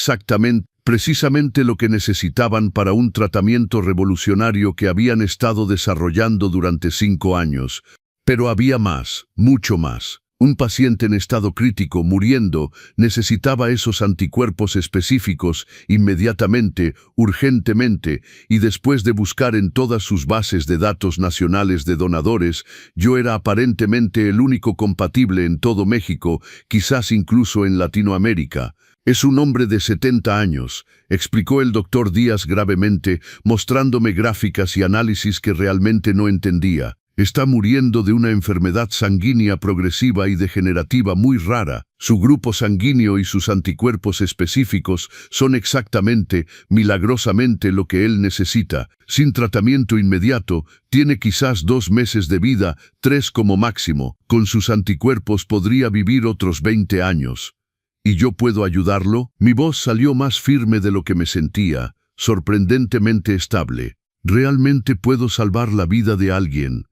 precisamente lo que necesitaban para un tratamiento revolucionario que habían estado desarrollando durante 5 años. Pero había más, mucho más. Un paciente en estado crítico, muriendo, necesitaba esos anticuerpos específicos inmediatamente, urgentemente, y después de buscar en todas sus bases de datos nacionales de donadores, yo era aparentemente el único compatible en todo México, quizás incluso en Latinoamérica. «Es un hombre de 70 años», explicó el doctor Díaz gravemente, mostrándome gráficas y análisis que realmente no entendía. «Está muriendo de una enfermedad sanguínea progresiva y degenerativa muy rara. Su grupo sanguíneo y sus anticuerpos específicos son exactamente, milagrosamente, lo que él necesita. Sin tratamiento inmediato, tiene quizás 2 meses de vida, 3 como máximo. Con sus anticuerpos podría vivir otros 20 años. ¿Y yo puedo ayudarlo?». Mi voz salió más firme de lo que me sentía, sorprendentemente estable. «¿Realmente puedo salvar la vida de alguien?».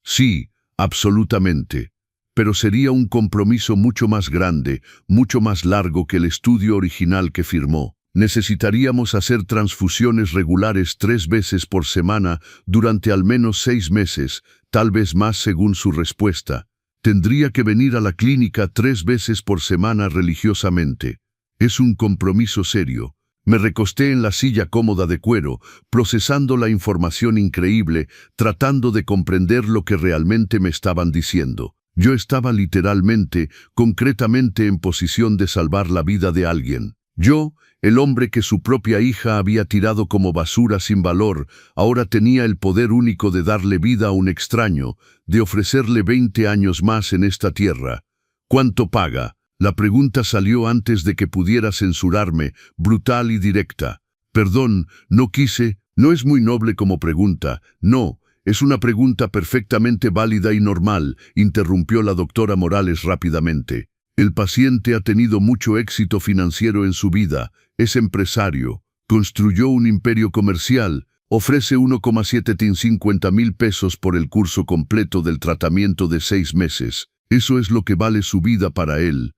«Sí, absolutamente. Pero sería un compromiso mucho más grande, mucho más largo que el estudio original que firmó. Necesitaríamos hacer transfusiones regulares 3 veces por semana durante al menos 6 meses, tal vez más según su respuesta. Tendría que venir a la clínica 3 veces por semana religiosamente. Es un compromiso serio». Me recosté en la silla cómoda de cuero, procesando la información increíble, tratando de comprender lo que realmente me estaban diciendo. Yo estaba literalmente, concretamente en posición de salvar la vida de alguien. Yo, el hombre que su propia hija había tirado como basura sin valor, ahora tenía el poder único de darle vida a un extraño, de ofrecerle 20 años más en esta tierra. «¿Cuánto paga?». La pregunta salió antes de que pudiera censurarme, brutal y directa. «Perdón, no quise». «No es muy noble como pregunta». «No, es una pregunta perfectamente válida y normal», interrumpió la doctora Morales rápidamente. «El paciente ha tenido mucho éxito financiero en su vida, es empresario, construyó un imperio comercial, ofrece 1,750 pesos por el curso completo del tratamiento de 6 meses. Eso es lo que vale su vida para él».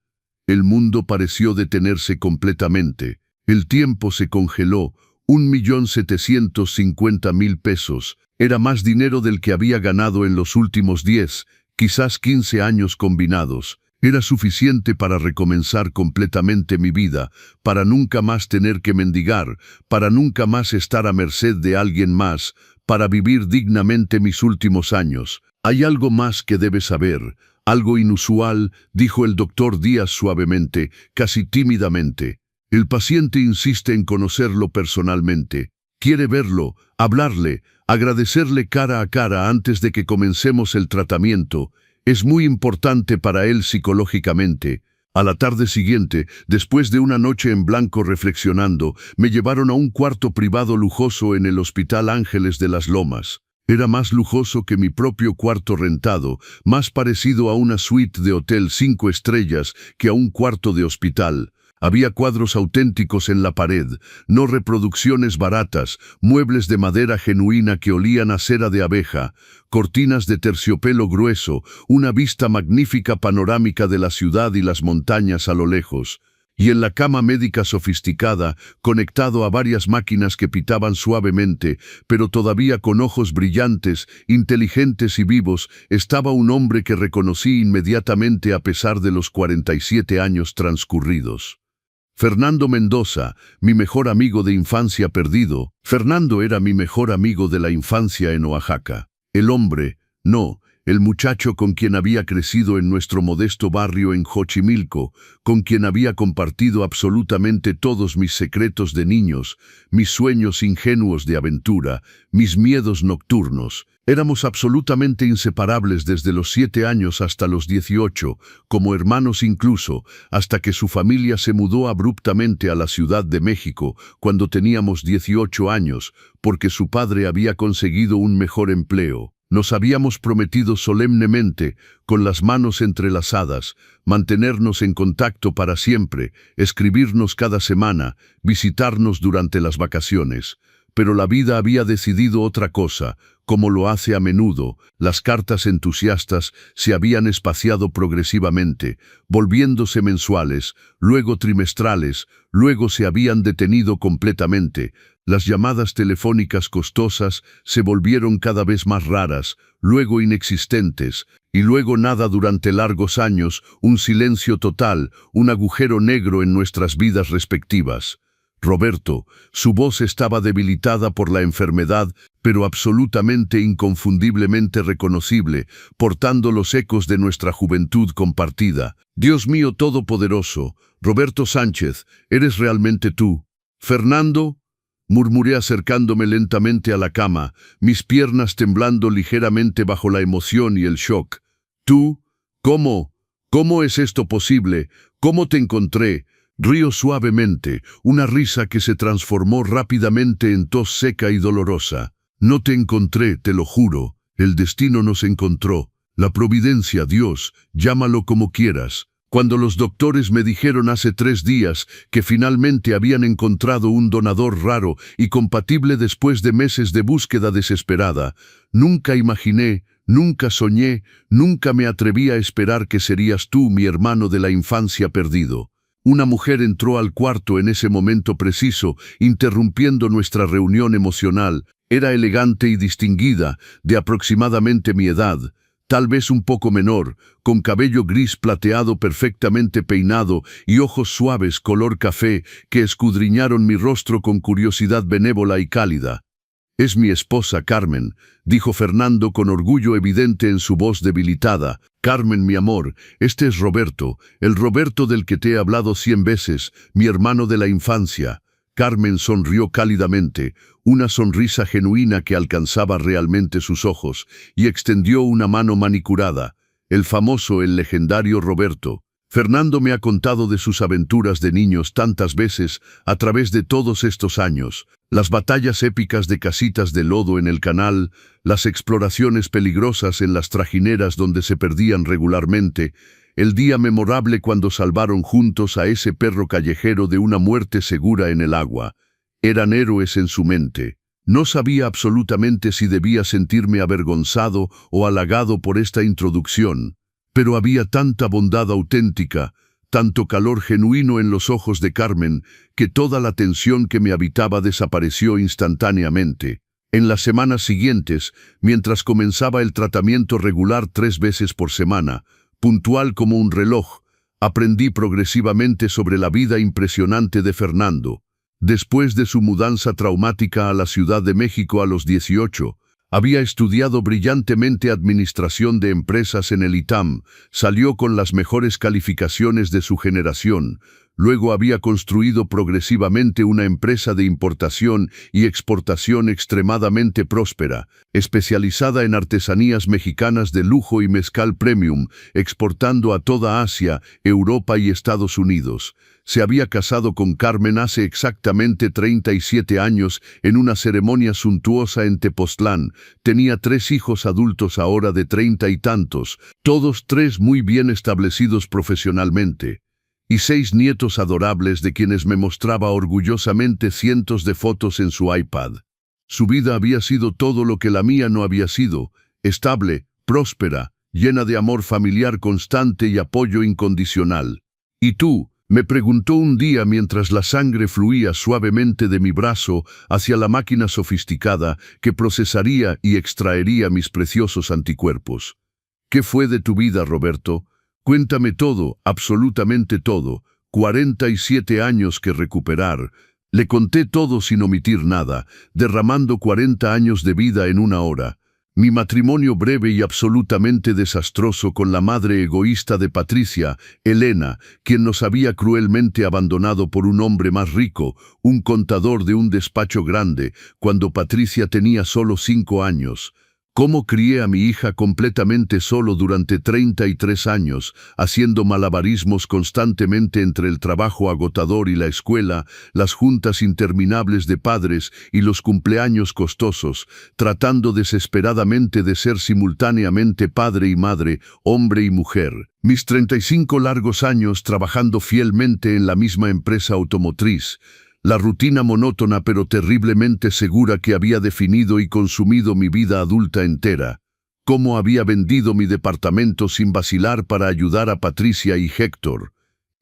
El mundo pareció detenerse completamente. El tiempo se congeló. 1,750,000 pesos. Era más dinero del que había ganado en los últimos 10, quizás 15 años combinados. Era suficiente para recomenzar completamente mi vida, para nunca más tener que mendigar, para nunca más estar a merced de alguien más, para vivir dignamente mis últimos años. «Hay algo más que debes saber. Algo inusual», dijo el doctor Díaz suavemente, casi tímidamente. «El paciente insiste en conocerlo personalmente. Quiere verlo, hablarle, agradecerle cara a cara antes de que comencemos el tratamiento. Es muy importante para él psicológicamente». A la tarde siguiente, después de una noche en blanco reflexionando, me llevaron a un cuarto privado lujoso en el Hospital Ángeles de las Lomas. Era más lujoso que mi propio cuarto rentado, más parecido a una suite de hotel 5 estrellas que a un cuarto de hospital. Había cuadros auténticos en la pared, no reproducciones baratas, muebles de madera genuina que olían a cera de abeja, cortinas de terciopelo grueso, una vista magnífica panorámica de la ciudad y las montañas a lo lejos. Y en la cama médica sofisticada, conectado a varias máquinas que pitaban suavemente, pero todavía con ojos brillantes, inteligentes y vivos, estaba un hombre que reconocí inmediatamente a pesar de los 47 años transcurridos. Fernando Mendoza, mi mejor amigo de infancia perdido. Fernando era mi mejor amigo de la infancia en Oaxaca. El hombre, no, el muchacho con quien había crecido en nuestro modesto barrio en Xochimilco, con quien había compartido absolutamente todos mis secretos de niños, mis sueños ingenuos de aventura, mis miedos nocturnos. Éramos absolutamente inseparables desde los 7 años hasta los 18, como hermanos incluso, hasta que su familia se mudó abruptamente a la Ciudad de México cuando teníamos 18 años, porque su padre había conseguido un mejor empleo. Nos habíamos prometido solemnemente, con las manos entrelazadas, mantenernos en contacto para siempre, escribirnos cada semana, visitarnos durante las vacaciones. Pero la vida había decidido otra cosa, como lo hace a menudo. Las cartas entusiastas se habían espaciado progresivamente, volviéndose mensuales, luego trimestrales, luego se habían detenido completamente. Las llamadas telefónicas costosas se volvieron cada vez más raras, luego inexistentes, y luego nada durante largos años, un silencio total, un agujero negro en nuestras vidas respectivas. Roberto, su voz estaba debilitada por la enfermedad, pero absolutamente inconfundiblemente reconocible, portando los ecos de nuestra juventud compartida. Dios mío todopoderoso, Roberto Sánchez, ¿eres realmente tú? Fernando, murmuré acercándome lentamente a la cama, mis piernas temblando ligeramente bajo la emoción y el shock. ¿Tú? ¿Cómo? ¿Cómo es esto posible? ¿Cómo te encontré? Río suavemente, una risa que se transformó rápidamente en tos seca y dolorosa. No te encontré, te lo juro. El destino nos encontró. La providencia, Dios, llámalo como quieras. Cuando los doctores me dijeron hace 3 días que finalmente habían encontrado un donador raro y compatible después de meses de búsqueda desesperada, nunca imaginé, nunca soñé, nunca me atreví a esperar que serías tú mi hermano de la infancia perdido. Una mujer entró al cuarto en ese momento preciso, interrumpiendo nuestra reunión emocional. Era elegante y distinguida, de aproximadamente mi edad, tal vez un poco menor, con cabello gris plateado perfectamente peinado y ojos suaves color café que escudriñaron mi rostro con curiosidad benévola y cálida. «Es mi esposa Carmen», dijo Fernando con orgullo evidente en su voz debilitada. «Carmen, mi amor, este es Roberto, el Roberto del que te he hablado 100 veces, mi hermano de la infancia». Carmen sonrió cálidamente, una sonrisa genuina que alcanzaba realmente sus ojos, y extendió una mano manicurada. El famoso, el legendario Roberto. Fernando me ha contado de sus aventuras de niños tantas veces a través de todos estos años. Las batallas épicas de casitas de lodo en el canal, las exploraciones peligrosas en las trajineras donde se perdían regularmente, el día memorable cuando salvaron juntos a ese perro callejero de una muerte segura en el agua. Eran héroes en su mente. No sabía absolutamente si debía sentirme avergonzado o halagado por esta introducción, pero había tanta bondad auténtica, tanto calor genuino en los ojos de Carmen, que toda la tensión que me habitaba desapareció instantáneamente. En las semanas siguientes, mientras comenzaba el tratamiento regular 3 veces por semana, puntual como un reloj, aprendí progresivamente sobre la vida impresionante de Fernando. Después de su mudanza traumática a la Ciudad de México a los 18, había estudiado brillantemente administración de empresas en el ITAM, salió con las mejores calificaciones de su generación. Luego había construido progresivamente una empresa de importación y exportación extremadamente próspera, especializada en artesanías mexicanas de lujo y mezcal premium, exportando a toda Asia, Europa y Estados Unidos. Se había casado con Carmen hace exactamente 37 años en una ceremonia suntuosa en Tepoztlán. Tenía 3 hijos adultos ahora de 30 y tantos, todos 3 muy bien establecidos profesionalmente, y 6 nietos adorables de quienes me mostraba orgullosamente cientos de fotos en su iPad. Su vida había sido todo lo que la mía no había sido: estable, próspera, llena de amor familiar constante y apoyo incondicional. ¿Y tú?, me preguntó un día mientras la sangre fluía suavemente de mi brazo hacia la máquina sofisticada que procesaría y extraería mis preciosos anticuerpos. ¿Qué fue de tu vida, Roberto? Cuéntame todo, absolutamente todo. 47 años que recuperar. Le conté todo sin omitir nada, derramando 40 años de vida en una hora. Mi matrimonio breve y absolutamente desastroso con la madre egoísta de Patricia, Elena, quien nos había cruelmente abandonado por un hombre más rico, un contador de un despacho grande, cuando Patricia tenía solo 5 años. Cómo crié a mi hija completamente solo durante 33 años, haciendo malabarismos constantemente entre el trabajo agotador y la escuela, las juntas interminables de padres y los cumpleaños costosos, tratando desesperadamente de ser simultáneamente padre y madre, hombre y mujer. Mis 35 largos años trabajando fielmente en la misma empresa automotriz, la rutina monótona pero terriblemente segura que había definido y consumido mi vida adulta entera. Cómo había vendido mi departamento sin vacilar para ayudar a Patricia y Héctor.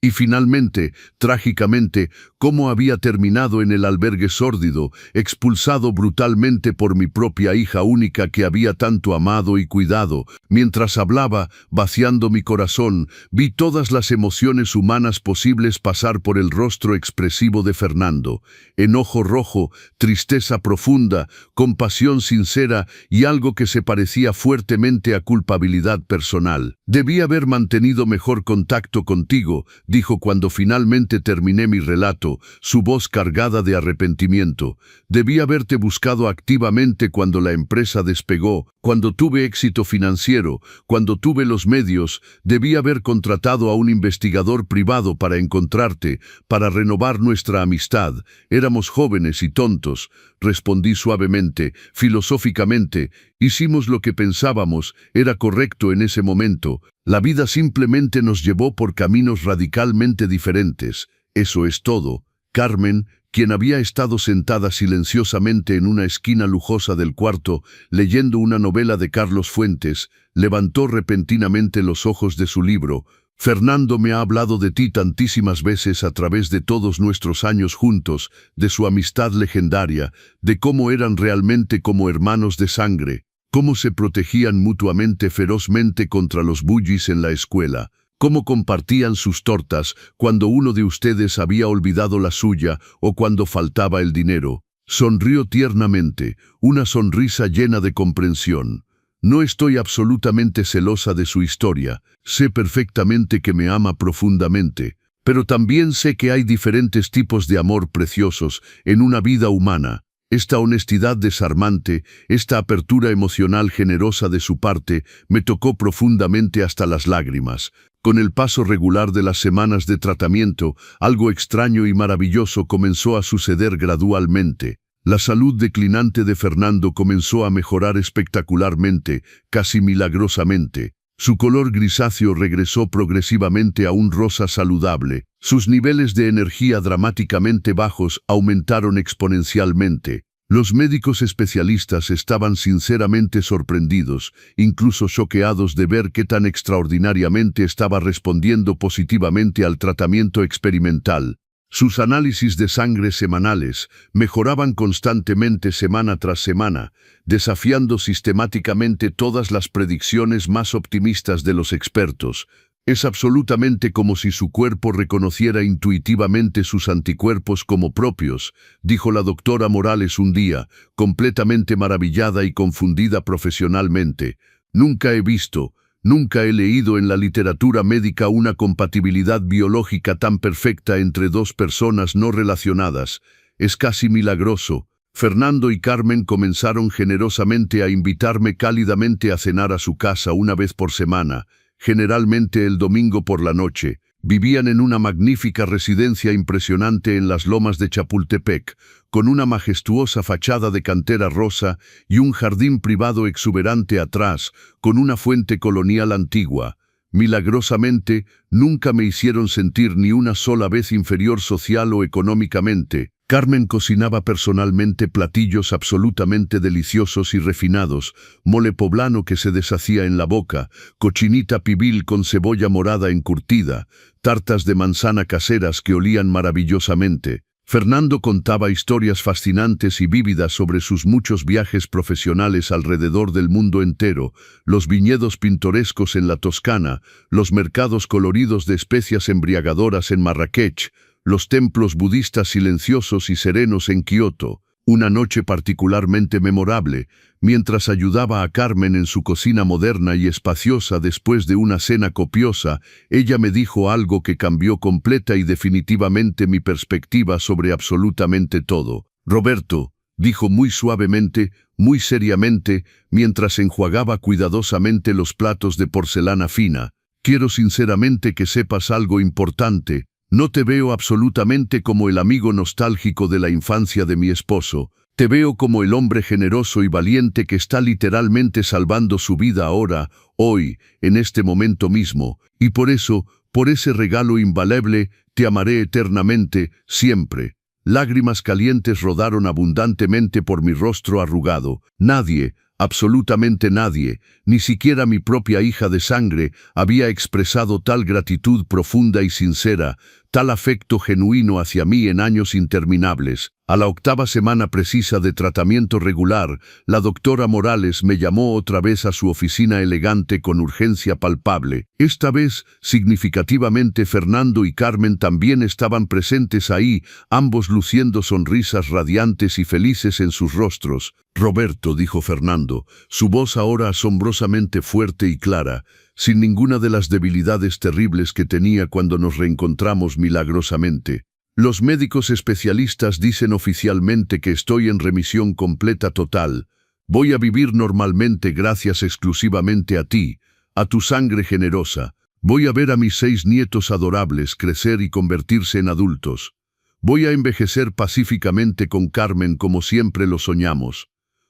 Y finalmente, trágicamente, cómo había terminado en el albergue sórdido, expulsado brutalmente por mi propia hija única que había tanto amado y cuidado. Mientras hablaba, vaciando mi corazón, vi todas las emociones humanas posibles pasar por el rostro expresivo de Fernando. Enojo rojo, tristeza profunda, compasión sincera y algo que se parecía fuertemente a culpabilidad personal. Debí haber mantenido mejor contacto contigo, dijo cuando finalmente terminé mi relato, su voz cargada de arrepentimiento. Debí haberte buscado activamente cuando la empresa despegó, cuando tuve éxito financiero, cuando tuve los medios. Debí haber contratado a un investigador privado para encontrarte, para renovar nuestra amistad. Éramos jóvenes y tontos, respondí suavemente, filosóficamente. Hicimos lo que pensábamos, era correcto en ese momento. La vida simplemente nos llevó por caminos radicalmente diferentes. Eso es todo. Carmen, quien había estado sentada silenciosamente en una esquina lujosa del cuarto, leyendo una novela de Carlos Fuentes, levantó repentinamente los ojos de su libro. Fernando me ha hablado de ti tantísimas veces a través de todos nuestros años juntos, de su amistad legendaria, de cómo eran realmente como hermanos de sangre, cómo se protegían mutuamente ferozmente contra los bullies en la escuela, cómo compartían sus tortas cuando uno de ustedes había olvidado la suya o cuando faltaba el dinero. Sonrió tiernamente, una sonrisa llena de comprensión. No estoy absolutamente celosa de su historia, sé perfectamente que me ama profundamente, pero también sé que hay diferentes tipos de amor preciosos en una vida humana. Esta honestidad desarmante, esta apertura emocional generosa de su parte, me tocó profundamente hasta las lágrimas. Con el paso regular de las semanas de tratamiento, algo extraño y maravilloso comenzó a suceder gradualmente. La salud declinante de Fernando comenzó a mejorar espectacularmente, casi milagrosamente. Su color grisáceo regresó progresivamente a un rosa saludable. Sus niveles de energía dramáticamente bajos aumentaron exponencialmente. Los médicos especialistas estaban sinceramente sorprendidos, incluso choqueados de ver qué tan extraordinariamente estaba respondiendo positivamente al tratamiento experimental. Sus análisis de sangre semanales mejoraban constantemente semana tras semana, desafiando sistemáticamente todas las predicciones más optimistas de los expertos. Es absolutamente como si su cuerpo reconociera intuitivamente sus anticuerpos como propios, dijo la doctora Morales un día, completamente maravillada y confundida profesionalmente. Nunca he leído en la literatura médica una compatibilidad biológica tan perfecta entre dos personas no relacionadas. Es casi milagroso. Fernando y Carmen comenzaron generosamente a invitarme cálidamente a cenar a su casa una vez por semana, generalmente el domingo por la noche. Vivían en una magnífica residencia impresionante en las lomas de Chapultepec, con una majestuosa fachada de cantera rosa y un jardín privado exuberante atrás, con una fuente colonial antigua. Milagrosamente, nunca me hicieron sentir ni una sola vez inferior social o económicamente. Carmen cocinaba personalmente platillos absolutamente deliciosos y refinados, mole poblano que se deshacía en la boca, cochinita pibil con cebolla morada encurtida, tartas de manzana caseras que olían maravillosamente. Fernando contaba historias fascinantes y vívidas sobre sus muchos viajes profesionales alrededor del mundo entero, los viñedos pintorescos en la Toscana, los mercados coloridos de especias embriagadoras en Marrakech, los templos budistas silenciosos y serenos en Kioto. Una noche particularmente memorable, mientras ayudaba a Carmen en su cocina moderna y espaciosa después de una cena copiosa, ella me dijo algo que cambió completa y definitivamente mi perspectiva sobre absolutamente todo. «Roberto», dijo muy suavemente, muy seriamente, mientras enjuagaba cuidadosamente los platos de porcelana fina, «quiero sinceramente que sepas algo importante. No te veo absolutamente como el amigo nostálgico de la infancia de mi esposo. Te veo como el hombre generoso y valiente que está literalmente salvando su vida ahora, hoy, en este momento mismo. Y por eso, por ese regalo invaluable, te amaré eternamente, siempre». Lágrimas calientes rodaron abundantemente por mi rostro arrugado. Nadie, absolutamente nadie, ni siquiera mi propia hija de sangre, había expresado tal gratitud profunda y sincera, tal afecto genuino hacia mí en años interminables. A la 8ª semana precisa de tratamiento regular, la doctora Morales me llamó otra vez a su oficina elegante con urgencia palpable. Esta vez, significativamente, Fernando y Carmen también estaban presentes ahí, ambos luciendo sonrisas radiantes y felices en sus rostros. «Roberto», dijo Fernando, su voz ahora asombrosamente fuerte y clara, sin ninguna de las debilidades terribles que tenía cuando nos reencontramos milagrosamente. «Los médicos especialistas dicen oficialmente que estoy en remisión completa total. Voy a vivir normalmente gracias exclusivamente a ti, a tu sangre generosa. Voy a ver a mis 6 nietos adorables crecer y convertirse en adultos. Voy a envejecer pacíficamente con Carmen como siempre lo soñamos.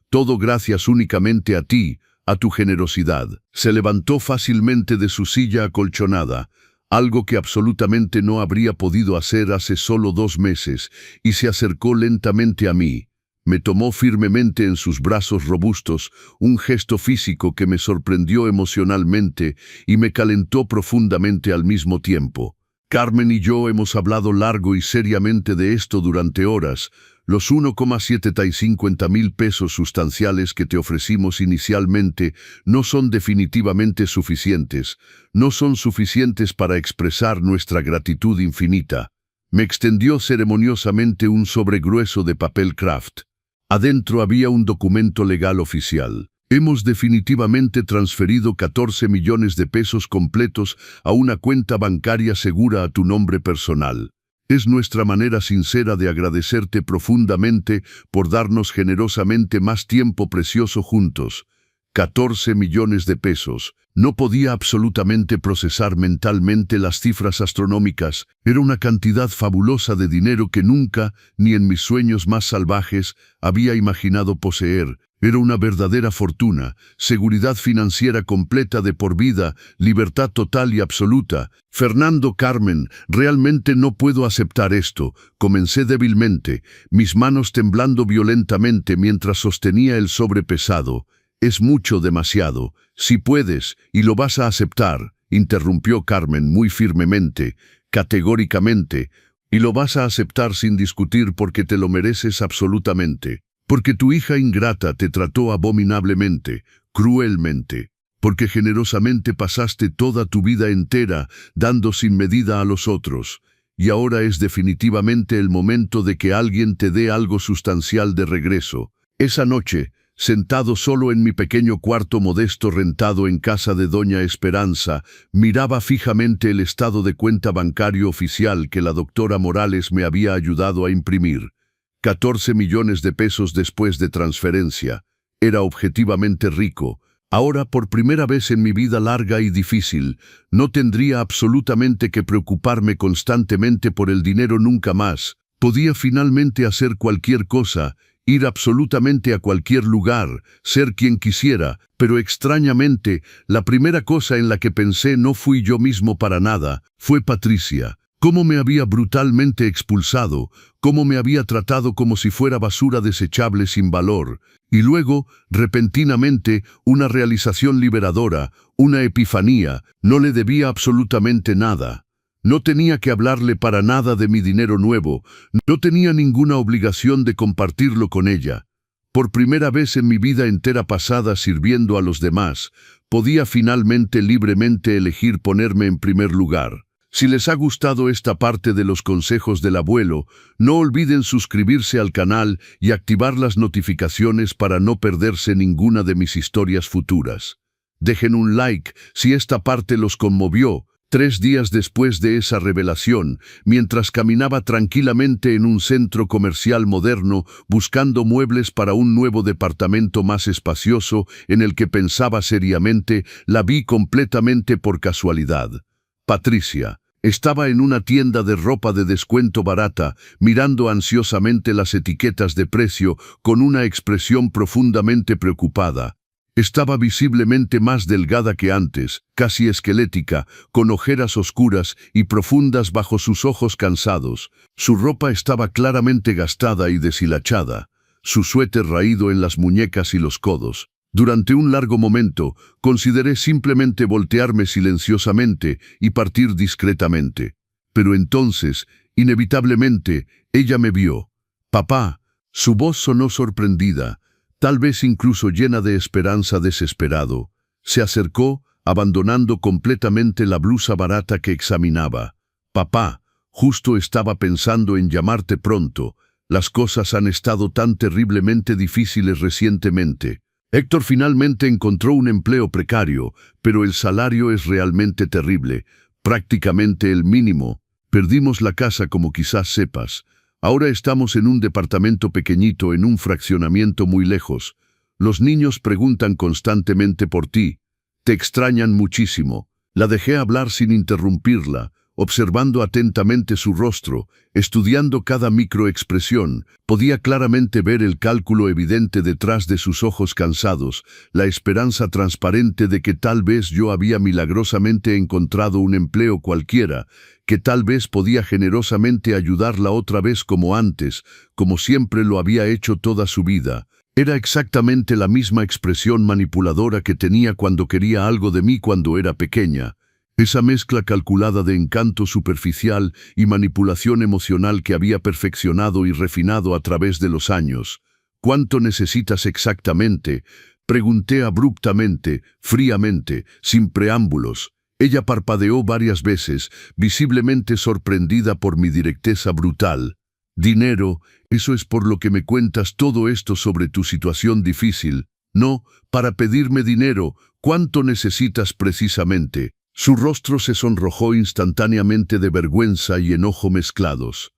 Todo gracias únicamente a ti, a tu generosidad». Se levantó fácilmente de su silla acolchonada, algo que absolutamente no habría podido hacer hace solo 2 meses, y se acercó lentamente a mí. Me tomó firmemente en sus brazos robustos, un gesto físico que me sorprendió emocionalmente y me calentó profundamente al mismo tiempo. «Carmen y yo hemos hablado largo y seriamente de esto durante horas. Los 1,750 pesos sustanciales que te ofrecimos inicialmente no son definitivamente suficientes. No son suficientes para expresar nuestra gratitud infinita». Me extendió ceremoniosamente un sobre grueso de papel craft. Adentro había un documento legal oficial. «Hemos definitivamente transferido 14 millones de pesos completos a una cuenta bancaria segura a tu nombre personal. Es nuestra manera sincera de agradecerte profundamente por darnos generosamente más tiempo precioso juntos». 14 millones de pesos. No podía absolutamente procesar mentalmente las cifras astronómicas. Era una cantidad fabulosa de dinero que nunca, ni en mis sueños más salvajes, había imaginado poseer. Era una verdadera fortuna, seguridad financiera completa de por vida, libertad total y absoluta. «Fernando, Carmen, realmente no puedo aceptar esto», comencé débilmente, mis manos temblando violentamente mientras sostenía el sobre pesado. «Es mucho, demasiado. Si puedes, y lo vas a aceptar», interrumpió Carmen muy firmemente, categóricamente, «y lo vas a aceptar sin discutir porque te lo mereces absolutamente. Porque tu hija ingrata te trató abominablemente, cruelmente. Porque generosamente pasaste toda tu vida entera dando sin medida a los otros. Y ahora es definitivamente el momento de que alguien te dé algo sustancial de regreso». Esa noche, sentado solo en mi pequeño cuarto modesto rentado en casa de doña Esperanza, miraba fijamente el estado de cuenta bancario oficial que la doctora Morales me había ayudado a imprimir. 14 millones de pesos después de transferencia. Era objetivamente rico. Ahora, por primera vez en mi vida larga y difícil, no tendría absolutamente que preocuparme constantemente por el dinero nunca más. Podía finalmente hacer cualquier cosa, ir absolutamente a cualquier lugar, ser quien quisiera, pero extrañamente, la primera cosa en la que pensé no fui yo mismo para nada, fue Patricia. Cómo me había brutalmente expulsado, cómo me había tratado como si fuera basura desechable sin valor. Y luego, repentinamente, una realización liberadora, una epifanía. No le debía absolutamente nada. No tenía que hablarle para nada de mi dinero nuevo, no tenía ninguna obligación de compartirlo con ella. Por primera vez en mi vida entera pasada sirviendo a los demás, podía finalmente libremente elegir ponerme en primer lugar. Si les ha gustado esta parte de los consejos del abuelo, no olviden suscribirse al canal y activar las notificaciones para no perderse ninguna de mis historias futuras. Dejen un like si esta parte los conmovió. 3 días después de esa revelación, mientras caminaba tranquilamente en un centro comercial moderno buscando muebles para un nuevo departamento más espacioso en el que pensaba seriamente, la vi completamente por casualidad. Patricia estaba en una tienda de ropa de descuento barata, mirando ansiosamente las etiquetas de precio con una expresión profundamente preocupada. Estaba visiblemente más delgada que antes, casi esquelética, con ojeras oscuras y profundas bajo sus ojos cansados. Su ropa estaba claramente gastada y deshilachada, su suéter raído en las muñecas y los codos. Durante un largo momento, consideré simplemente voltearme silenciosamente y partir discretamente. Pero entonces, inevitablemente, ella me vio. «Papá», su voz sonó sorprendida, tal vez incluso llena de esperanza desesperado. Se acercó, abandonando completamente la blusa barata que examinaba. «Papá, justo estaba pensando en llamarte pronto. Las cosas han estado tan terriblemente difíciles recientemente. Héctor finalmente encontró un empleo precario, pero el salario es realmente terrible, prácticamente el mínimo. Perdimos la casa, como quizás sepas. Ahora estamos en un departamento pequeñito en un fraccionamiento muy lejos. Los niños preguntan constantemente por ti. Te extrañan muchísimo». La dejé hablar sin interrumpirla, observando atentamente su rostro, estudiando cada microexpresión. Podía claramente ver el cálculo evidente detrás de sus ojos cansados, la esperanza transparente de que tal vez yo había milagrosamente encontrado un empleo cualquiera, que tal vez podía generosamente ayudarla otra vez como antes, como siempre lo había hecho toda su vida. Era exactamente la misma expresión manipuladora que tenía cuando quería algo de mí cuando era pequeña. Esa mezcla calculada de encanto superficial y manipulación emocional que había perfeccionado y refinado a través de los años. «¿Cuánto necesitas exactamente?», pregunté abruptamente, fríamente, sin preámbulos. Ella parpadeó varias veces, visiblemente sorprendida por mi directeza brutal. «Dinero, eso es por lo que me cuentas todo esto sobre tu situación difícil. No, para pedirme dinero, ¿cuánto necesitas precisamente?». Su rostro se sonrojó instantáneamente de vergüenza y enojo mezclados.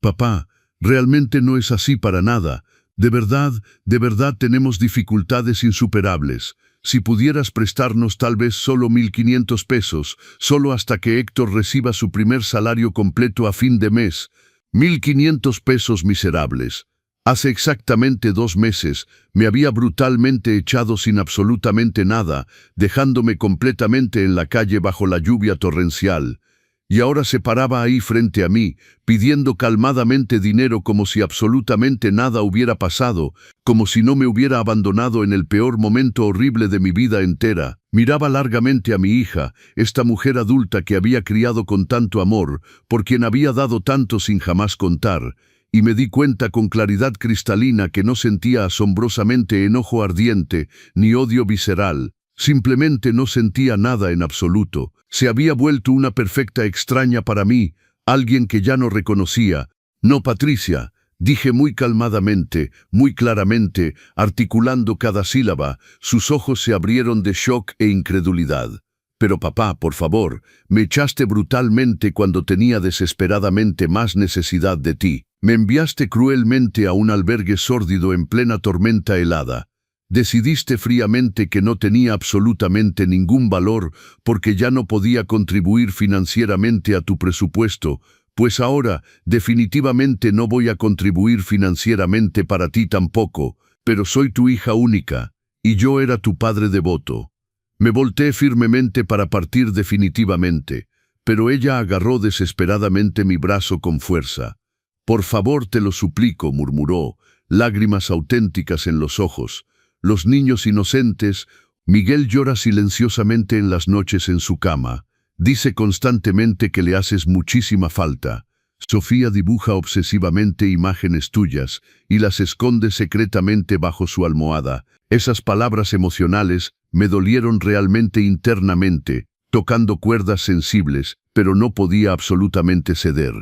«Papá, realmente no es así para nada. De verdad tenemos dificultades insuperables. Si pudieras prestarnos tal vez solo 1.500 pesos, solo hasta que Héctor reciba su primer salario completo a fin de mes. 1.500 pesos miserables. Hace exactamente 2 meses me había brutalmente echado sin absolutamente nada, dejándome completamente en la calle bajo la lluvia torrencial. Y ahora se paraba ahí frente a mí, pidiendo calmadamente dinero como si absolutamente nada hubiera pasado, como si no me hubiera abandonado en el peor momento horrible de mi vida entera. Miraba largamente a mi hija, esta mujer adulta que había criado con tanto amor, por quien había dado tanto sin jamás contar, y me di cuenta con claridad cristalina que no sentía asombrosamente enojo ardiente ni odio visceral. Simplemente no sentía nada en absoluto. Se había vuelto una perfecta extraña para mí, alguien que ya no reconocía. «No, Patricia», dije muy calmadamente, muy claramente, articulando cada sílaba. Sus ojos se abrieron de shock e incredulidad. «Pero papá, por favor, me echaste brutalmente cuando tenía desesperadamente más necesidad de ti. Me enviaste cruelmente a un albergue sórdido en plena tormenta helada. Decidiste fríamente que no tenía absolutamente ningún valor porque ya no podía contribuir financieramente a tu presupuesto, pues ahora definitivamente no voy a contribuir financieramente para ti tampoco, pero soy tu hija única, y yo era tu padre devoto». Me volteé firmemente para partir definitivamente, pero ella agarró desesperadamente mi brazo con fuerza. «Por favor, te lo suplico», murmuró, lágrimas auténticas en los ojos. «Los niños inocentes». Miguel llora silenciosamente en las noches en su cama. Dice constantemente que le haces muchísima falta. Sofía dibuja obsesivamente imágenes tuyas y las esconde secretamente bajo su almohada. Esas palabras emocionales me dolieron realmente internamente. tocando cuerdas sensibles, pero no podía absolutamente ceder.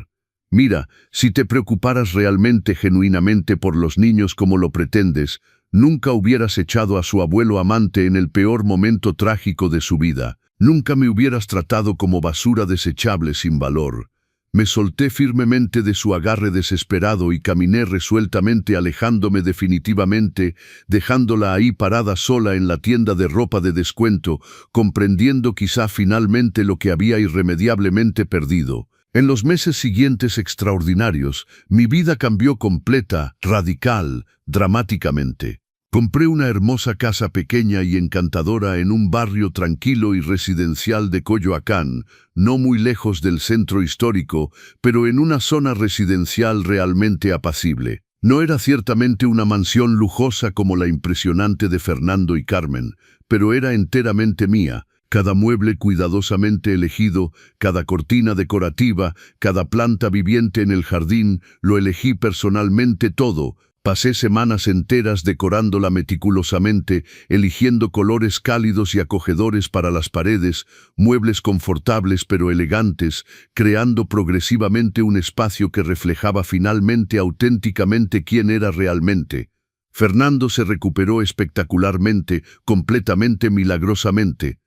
Mira, si te preocuparas realmente genuinamente por los niños como lo pretendes, nunca hubieras echado a su abuelo amante en el peor momento trágico de su vida. Nunca me hubieras tratado como basura desechable sin valor. Me solté firmemente de su agarre desesperado y caminé resueltamente alejándome definitivamente, dejándola ahí parada sola en la tienda de ropa de descuento, comprendiendo quizá finalmente lo que había irremediablemente perdido. En los meses siguientes extraordinarios, mi vida cambió completa, radical, dramáticamente. Compré una hermosa casa pequeña y encantadora en un barrio tranquilo y residencial de Coyoacán, no muy lejos del centro histórico, pero en una zona residencial realmente apacible. No era ciertamente una mansión lujosa como la impresionante de Fernando y Carmen, pero era enteramente mía. Cada mueble cuidadosamente elegido, cada cortina decorativa, cada planta viviente en el jardín, lo elegí personalmente todo. Pasé semanas enteras decorándola meticulosamente, eligiendo colores cálidos y acogedores para las paredes, muebles confortables pero elegantes, creando progresivamente un espacio que reflejaba finalmente auténticamente quién era realmente. Fernando se recuperó espectacularmente, completamente milagrosamente.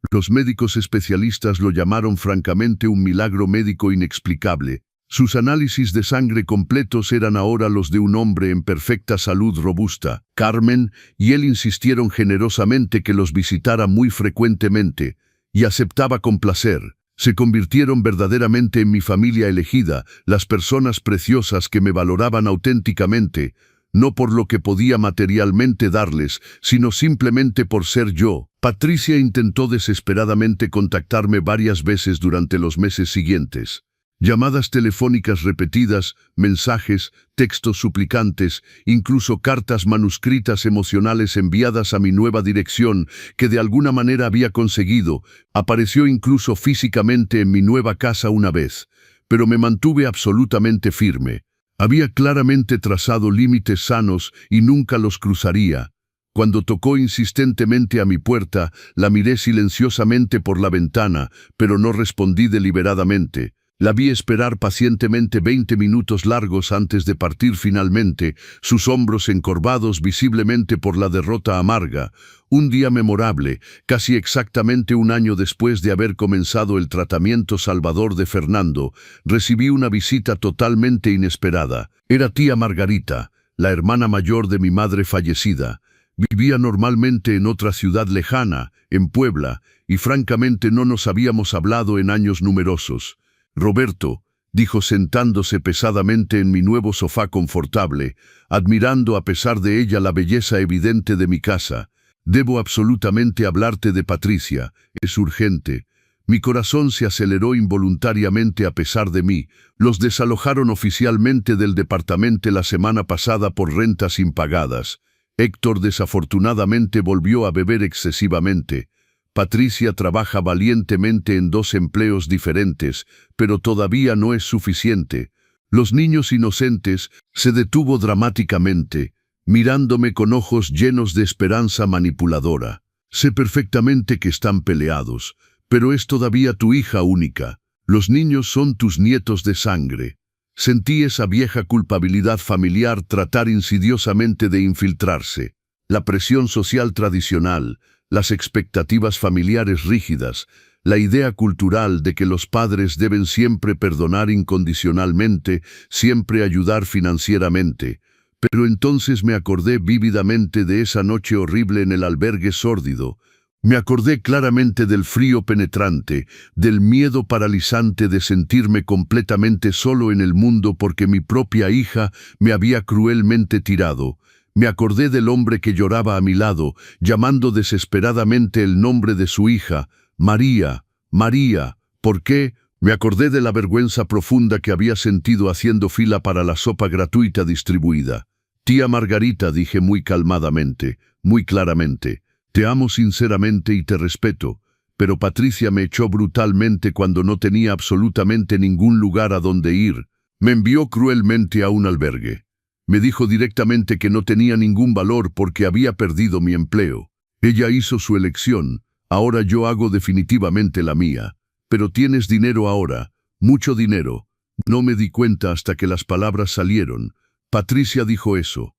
Los médicos especialistas lo llamaron francamente un milagro médico inexplicable. Sus análisis de sangre completos eran ahora los de un hombre en perfecta salud robusta. Carmen y él insistieron generosamente que los visitara muy frecuentemente, y aceptaba con placer. Se convirtieron verdaderamente en mi familia elegida, las personas preciosas que me valoraban auténticamente, no por lo que podía materialmente darles, sino simplemente por ser yo. Patricia intentó desesperadamente contactarme varias veces durante los meses siguientes. Llamadas telefónicas repetidas, mensajes, textos suplicantes, incluso cartas manuscritas emocionales enviadas a mi nueva dirección, que de alguna manera había conseguido. Apareció incluso físicamente en mi nueva casa una vez, pero me mantuve absolutamente firme. Había claramente trazado límites sanos y nunca los cruzaría. Cuando tocó insistentemente a mi puerta, la miré silenciosamente por la ventana, pero no respondí deliberadamente. La vi esperar pacientemente 20 minutos largos antes de partir finalmente, sus hombros encorvados visiblemente por la derrota amarga. Un día memorable, casi exactamente un año después de haber comenzado el tratamiento salvador de Fernando, recibí una visita totalmente inesperada. Era tía Margarita, la hermana mayor de mi madre fallecida. Vivía normalmente en otra ciudad lejana, en Puebla, y francamente no nos habíamos hablado en años numerosos. «Roberto», dijo sentándose pesadamente en mi nuevo sofá confortable, admirando a pesar de ella la belleza evidente de mi casa, «debo absolutamente hablarte de Patricia, es urgente». Mi corazón se aceleró involuntariamente a pesar de mí. Los desalojaron oficialmente del departamento la semana pasada por rentas impagadas. Héctor desafortunadamente volvió a beber excesivamente. Patricia trabaja valientemente en 2 empleos diferentes, pero todavía no es suficiente. Los niños inocentes. Se detuvo dramáticamente, mirándome con ojos llenos de esperanza manipuladora. Sé perfectamente que están peleados, pero es todavía tu hija única. Los niños son tus nietos de sangre. Sentí esa vieja culpabilidad familiar tratar insidiosamente de infiltrarse. La presión social tradicional, las expectativas familiares rígidas, la idea cultural de que los padres deben siempre perdonar incondicionalmente, siempre ayudar financieramente. Pero entonces me acordé vívidamente de esa noche horrible en el albergue sórdido. Me acordé claramente del frío penetrante, del miedo paralizante de sentirme completamente solo en el mundo porque mi propia hija me había cruelmente tirado. Me acordé del hombre que lloraba a mi lado, llamando desesperadamente el nombre de su hija, María, María. ¿Por qué? Me acordé de la vergüenza profunda que había sentido haciendo fila para la sopa gratuita distribuida. Tía Margarita, dije muy calmadamente, muy claramente, te amo sinceramente y te respeto, pero Patricia me echó brutalmente cuando no tenía absolutamente ningún lugar a donde ir. Me envió cruelmente a un albergue. Me dijo directamente que no tenía ningún valor porque había perdido mi empleo. Ella hizo su elección, Ahora yo hago definitivamente la mía. Pero tienes dinero ahora, mucho dinero. No me di cuenta hasta que las palabras salieron. Patricia dijo eso.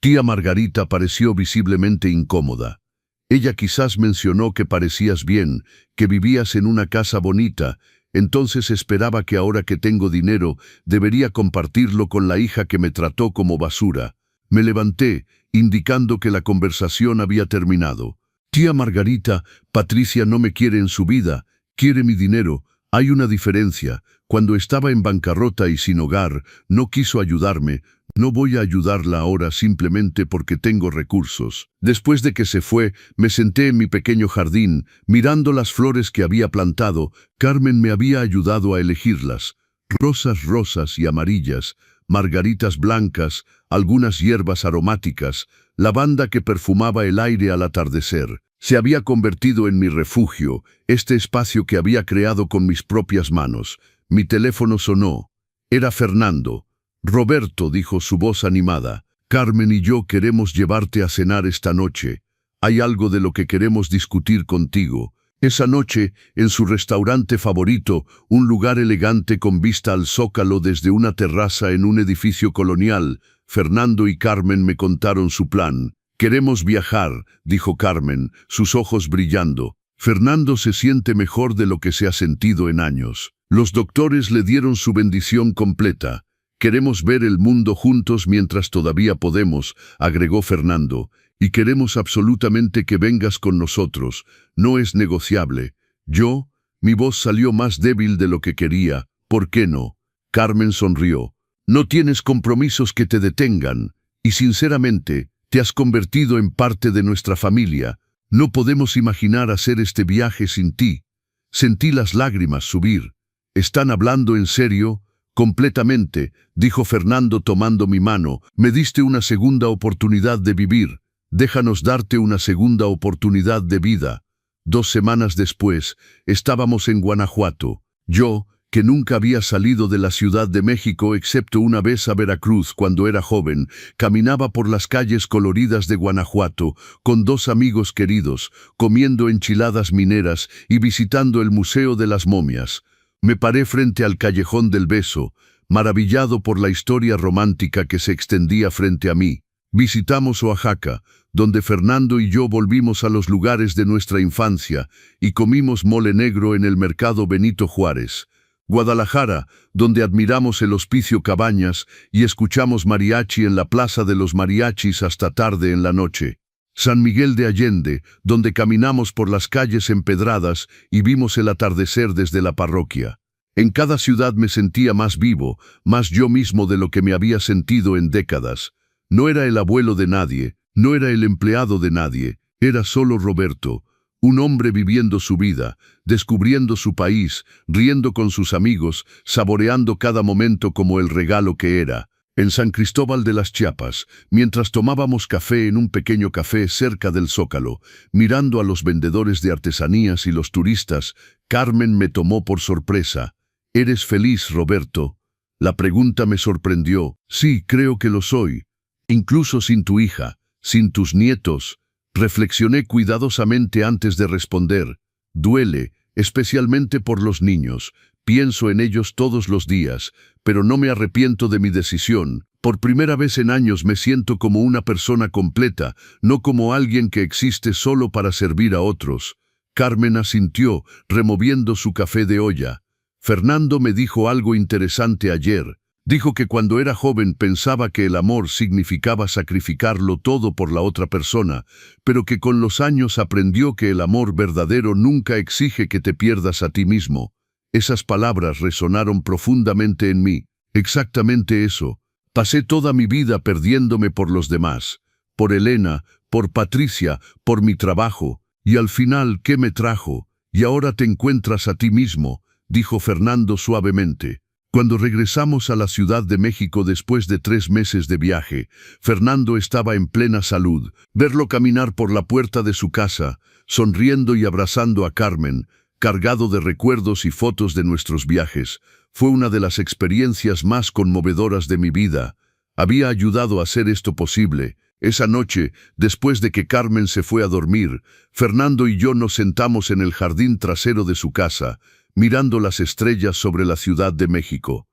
Tía Margarita pareció visiblemente incómoda. Ella quizás mencionó que parecías bien, que vivías en una casa bonita, entonces esperaba que ahora que tengo dinero, debería compartirlo con la hija que me trató como basura. Me levanté, indicando que la conversación había terminado. Tía Margarita, Patricia no me quiere en su vida, quiere mi dinero. Hay una diferencia. Cuando estaba en bancarrota y sin hogar, no quiso ayudarme. No voy a ayudarla ahora simplemente porque tengo recursos. Después de que se fue, me senté en mi pequeño jardín, mirando las flores que había plantado. Carmen me había ayudado a elegirlas. Rosas rosas y amarillas, margaritas blancas, algunas hierbas aromáticas, lavanda que perfumaba el aire al atardecer. Se había convertido en mi refugio, este espacio que había creado con mis propias manos. Mi teléfono sonó. Era Fernando. Roberto, dijo su voz animada, Carmen y yo queremos llevarte a cenar esta noche. Hay algo de lo que queremos discutir contigo. Esa noche, en su restaurante favorito, un lugar elegante con vista al Zócalo desde una terraza en un edificio colonial, Fernando y Carmen me contaron su plan. Queremos viajar, dijo Carmen, sus ojos brillando. Fernando se siente mejor de lo que se ha sentido en años. Los doctores le dieron su bendición completa. Queremos ver el mundo juntos mientras todavía podemos, agregó Fernando, y queremos absolutamente que vengas con nosotros. No es negociable. Mi voz salió más débil de lo que quería. ¿Por qué no? Carmen sonrió. No tienes compromisos que te detengan, y sinceramente, te has convertido en parte de nuestra familia. No podemos imaginar hacer este viaje sin ti. Sentí las lágrimas subir. ¿Están hablando en serio? Completamente, dijo Fernando tomando mi mano. Me diste una segunda oportunidad de vivir. Déjanos darte una segunda oportunidad de vida. 2 semanas después, estábamos en Guanajuato. Yo, que nunca había salido de la Ciudad de México excepto una vez a Veracruz cuando era joven, caminaba por las calles coloridas de Guanajuato con 2 amigos queridos, comiendo enchiladas mineras y visitando el Museo de las Momias. Me paré frente al Callejón del Beso, maravillado por la historia romántica que se extendía frente a mí. Visitamos Oaxaca, donde Fernando y yo volvimos a los lugares de nuestra infancia y comimos mole negro en el mercado Benito Juárez. Guadalajara, donde admiramos el Hospicio Cabañas y escuchamos mariachi en la Plaza de los Mariachis hasta tarde en la noche. San Miguel de Allende, donde caminamos por las calles empedradas y vimos el atardecer desde la parroquia. En cada ciudad me sentía más vivo, más yo mismo de lo que me había sentido en décadas. No era el abuelo de nadie, no era el empleado de nadie, era solo Roberto, un hombre viviendo su vida, descubriendo su país, riendo con sus amigos, saboreando cada momento como el regalo que era. En San Cristóbal de las Chiapas, mientras tomábamos café en un pequeño café cerca del Zócalo, mirando a los vendedores de artesanías y los turistas, Carmen me tomó por sorpresa. ¿Eres feliz, Roberto? La pregunta me sorprendió. Sí, creo que lo soy. Incluso sin tu hija, sin tus nietos. Reflexioné cuidadosamente antes de responder. Duele, especialmente por los niños. Pienso en ellos todos los días, pero no me arrepiento de mi decisión. Por primera vez en años me siento como una persona completa, no como alguien que existe solo para servir a otros. Carmen asintió, removiendo su café de olla. Fernando me dijo algo interesante ayer. Dijo que cuando era joven pensaba que el amor significaba sacrificarlo todo por la otra persona, pero que con los años aprendió que el amor verdadero nunca exige que te pierdas a ti mismo. Esas palabras resonaron profundamente en mí. Exactamente eso. Pasé toda mi vida perdiéndome por los demás, por Elena, por Patricia, por mi trabajo, y al final, ¿qué me trajo? Y ahora te encuentras a ti mismo, dijo Fernando suavemente. Cuando regresamos a la Ciudad de México después de 3 meses de viaje, Fernando estaba en plena salud. Verlo caminar por la puerta de su casa, sonriendo y abrazando a Carmen, cargado de recuerdos y fotos de nuestros viajes, fue una de las experiencias más conmovedoras de mi vida. Había ayudado a hacer esto posible, Esa noche, después de que Carmen se fue a dormir, Fernando y yo nos sentamos en el jardín trasero de su casa, mirando las estrellas sobre la Ciudad de México.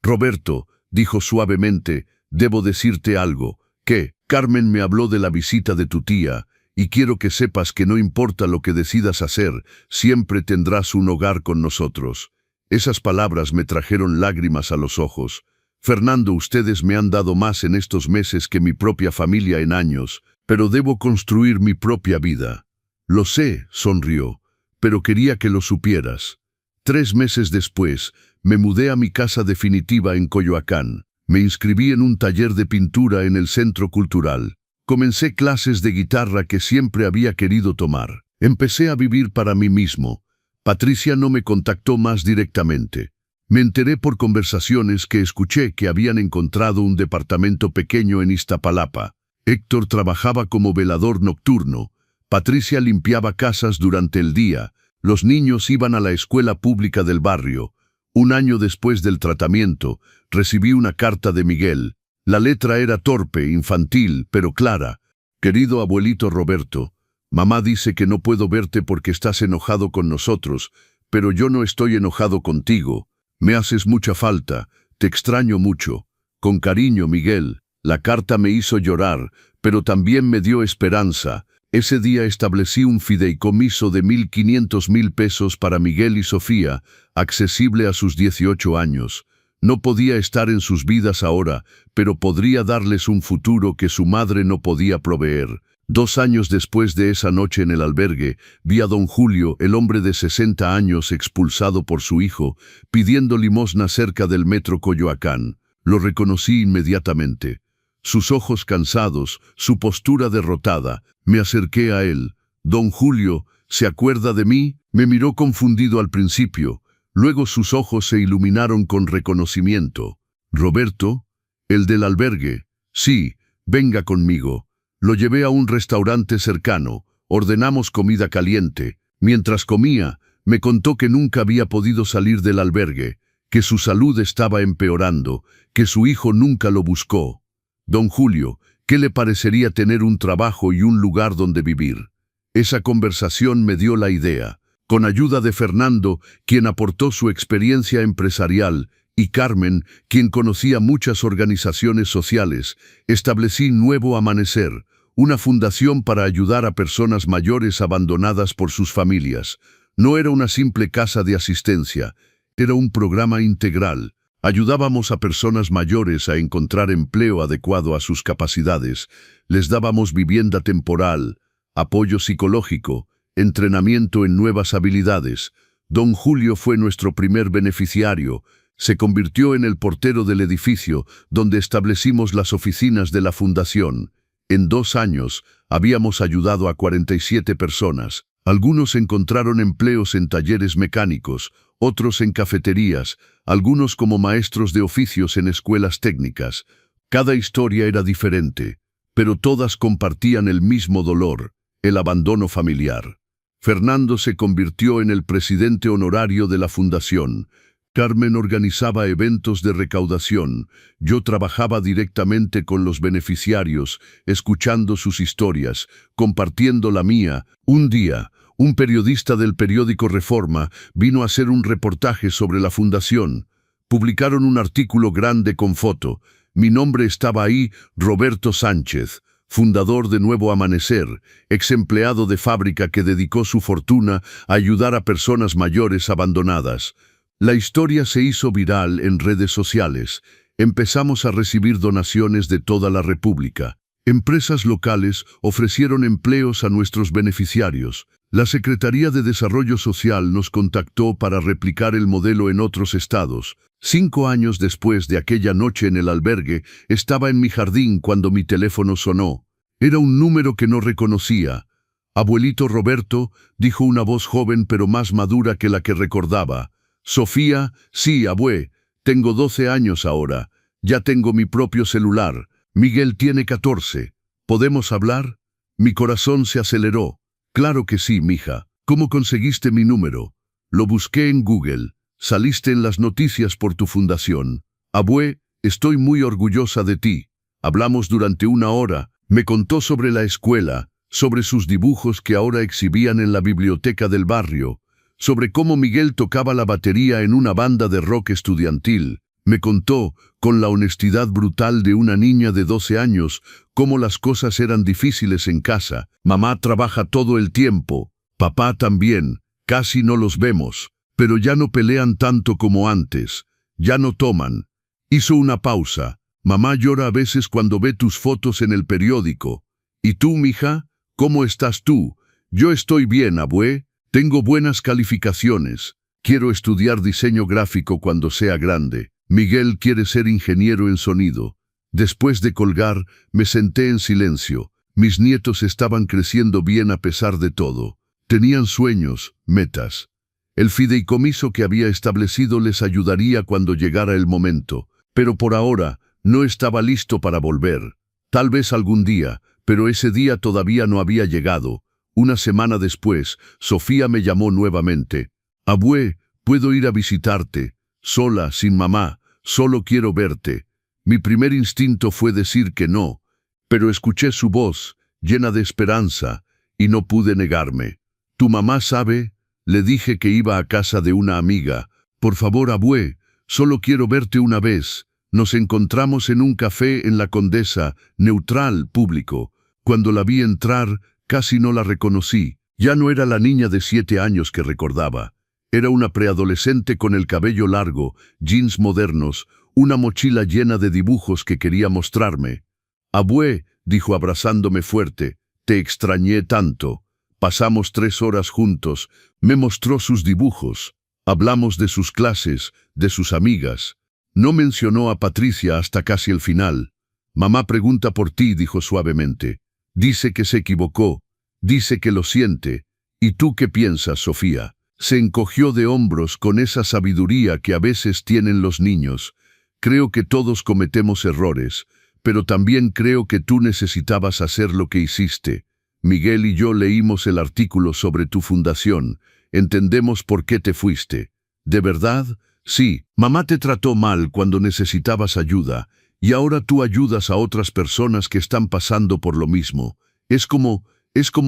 «Roberto», dijo suavemente, «debo decirte algo, que Carmen me habló de la visita de tu tía, y quiero que sepas que no importa lo que decidas hacer, siempre tendrás un hogar con nosotros». Esas palabras me trajeron lágrimas a los ojos. «Fernando, ustedes me han dado más en estos meses que mi propia familia en años, pero debo construir mi propia vida». «Lo sé», sonrió, «pero quería que lo supieras». 3 meses después, me mudé a mi casa definitiva en Coyoacán. Me inscribí en un taller de pintura en el Centro Cultural. Comencé clases de guitarra que siempre había querido tomar. Empecé a vivir para mí mismo. Patricia no me contactó más directamente. Me enteré por conversaciones que escuché que habían encontrado un departamento pequeño en Iztapalapa. Héctor trabajaba como velador nocturno. Patricia limpiaba casas durante el día. Los niños iban a la escuela pública del barrio. 1 año después del tratamiento, recibí una carta de Miguel. La letra era torpe, infantil, pero clara. «Querido abuelito Roberto, mamá dice que no puedo verte porque estás enojado con nosotros, pero yo no estoy enojado contigo. Me haces mucha falta, te extraño mucho. Con cariño, Miguel». La carta me hizo llorar, pero también me dio esperanza. Ese día establecí un fideicomiso de 1,500,000 pesos para Miguel y Sofía, accesible a sus 18 años. No podía estar en sus vidas ahora, pero podría darles un futuro que su madre no podía proveer. 2 años después de esa noche en el albergue, vi a don Julio, el hombre de 60 años expulsado por su hijo, pidiendo limosna cerca del metro Coyoacán. Lo reconocí inmediatamente. Sus ojos cansados, su postura derrotada. Me acerqué a él. «Don Julio, ¿se acuerda de mí?». Me miró confundido al principio. Luego sus ojos se iluminaron con reconocimiento. «¿Roberto? ¿El del albergue?». «Sí, venga conmigo». Lo llevé a un restaurante cercano. Ordenamos comida caliente. Mientras comía, me contó que nunca había podido salir del albergue, que su salud estaba empeorando, que su hijo nunca lo buscó. «Don Julio, ¿qué le parecería tener un trabajo y un lugar donde vivir?». Esa conversación me dio la idea. Con ayuda de Fernando, quien aportó su experiencia empresarial, y Carmen, quien conocía muchas organizaciones sociales, establecí Nuevo Amanecer, una fundación para ayudar a personas mayores abandonadas por sus familias. No era una simple casa de asistencia, era un programa integral. Ayudábamos a personas mayores a encontrar empleo adecuado a sus capacidades, les dábamos vivienda temporal, apoyo psicológico, entrenamiento en nuevas habilidades. Don Julio fue nuestro primer beneficiario. Se convirtió en el portero del edificio donde establecimos las oficinas de la fundación. En 2 años habíamos ayudado a 47 personas. Algunos encontraron empleos en talleres mecánicos, otros en cafeterías, algunos como maestros de oficios en escuelas técnicas. Cada historia era diferente, pero todas compartían el mismo dolor, el abandono familiar. Fernando se convirtió en el presidente honorario de la fundación. Carmen organizaba eventos de recaudación. Yo trabajaba directamente con los beneficiarios, escuchando sus historias, compartiendo la mía. Un día, un periodista del periódico Reforma vino a hacer un reportaje sobre la fundación. Publicaron un artículo grande con foto. Mi nombre estaba ahí, Roberto Sánchez, fundador de Nuevo Amanecer, ex empleado de fábrica que dedicó su fortuna a ayudar a personas mayores abandonadas. La historia se hizo viral en redes sociales. Empezamos a recibir donaciones de toda la República. Empresas locales ofrecieron empleos a nuestros beneficiarios. La Secretaría de Desarrollo Social nos contactó para replicar el modelo en otros estados. 5 años después de aquella noche en el albergue, estaba en mi jardín cuando mi teléfono sonó. Era un número que no reconocía. «Abuelito Roberto», dijo una voz joven pero más madura que la que recordaba. «Sofía, sí, abue, tengo 12 años ahora. Ya tengo mi propio celular. Miguel tiene 14. ¿Podemos hablar?». Mi corazón se aceleró. «Claro que sí, mija. ¿Cómo conseguiste mi número?». «Lo busqué en Google. Saliste en las noticias por tu fundación. Abue, estoy muy orgullosa de ti». Hablamos durante 1 hora. Me contó sobre la escuela, sobre sus dibujos que ahora exhibían en la biblioteca del barrio, sobre cómo Miguel tocaba la batería en una banda de rock estudiantil. Me contó, con la honestidad brutal de una niña de 12 años, cómo las cosas eran difíciles en casa. Mamá trabaja todo el tiempo, papá también, casi no los vemos, pero ya no pelean tanto como antes, ya no toman. Hizo una pausa. Mamá llora a veces cuando ve tus fotos en el periódico. ¿Y tú, mija? ¿Cómo estás tú? Yo estoy bien, abue. Tengo buenas calificaciones. Quiero estudiar diseño gráfico cuando sea grande. Miguel quiere ser ingeniero en sonido. Después de colgar, me senté en silencio. Mis nietos estaban creciendo bien a pesar de todo. Tenían sueños, metas. El fideicomiso que había establecido les ayudaría cuando llegara el momento. Pero por ahora, no estaba listo para volver. Tal vez algún día, pero ese día todavía no había llegado. Una semana después, Sofía me llamó nuevamente. Abue, ¿puedo ir a visitarte? Sola, sin mamá, solo quiero verte. Mi primer instinto fue decir que no, pero escuché su voz, llena de esperanza, y no pude negarme. ¿Tu mamá sabe? Le dije que iba a casa de una amiga. Por favor, abue, solo quiero verte una vez. Nos encontramos en un café en la Condesa, neutral, público. Cuando la vi entrar, casi no la reconocí. Ya no era la niña de 7 años que recordaba. Era una preadolescente con el cabello largo, jeans modernos, una mochila llena de dibujos que quería mostrarme. Abue, dijo abrazándome fuerte, te extrañé tanto. Pasamos 3 horas juntos, me mostró sus dibujos. Hablamos de sus clases, de sus amigas. No mencionó a Patricia hasta casi el final. Mamá pregunta por ti, dijo suavemente. Dice que se equivocó, dice que lo siente. ¿Y tú qué piensas, Sofía? Se encogió de hombros con esa sabiduría que a veces tienen los niños. Creo que todos cometemos errores, pero también creo que tú necesitabas hacer lo que hiciste. Miguel y yo leímos el artículo sobre tu fundación. Entendemos por qué te fuiste. ¿De verdad? Sí, mamá te trató mal cuando necesitabas ayuda, y ahora tú ayudas a otras personas que están pasando por lo mismo. Es como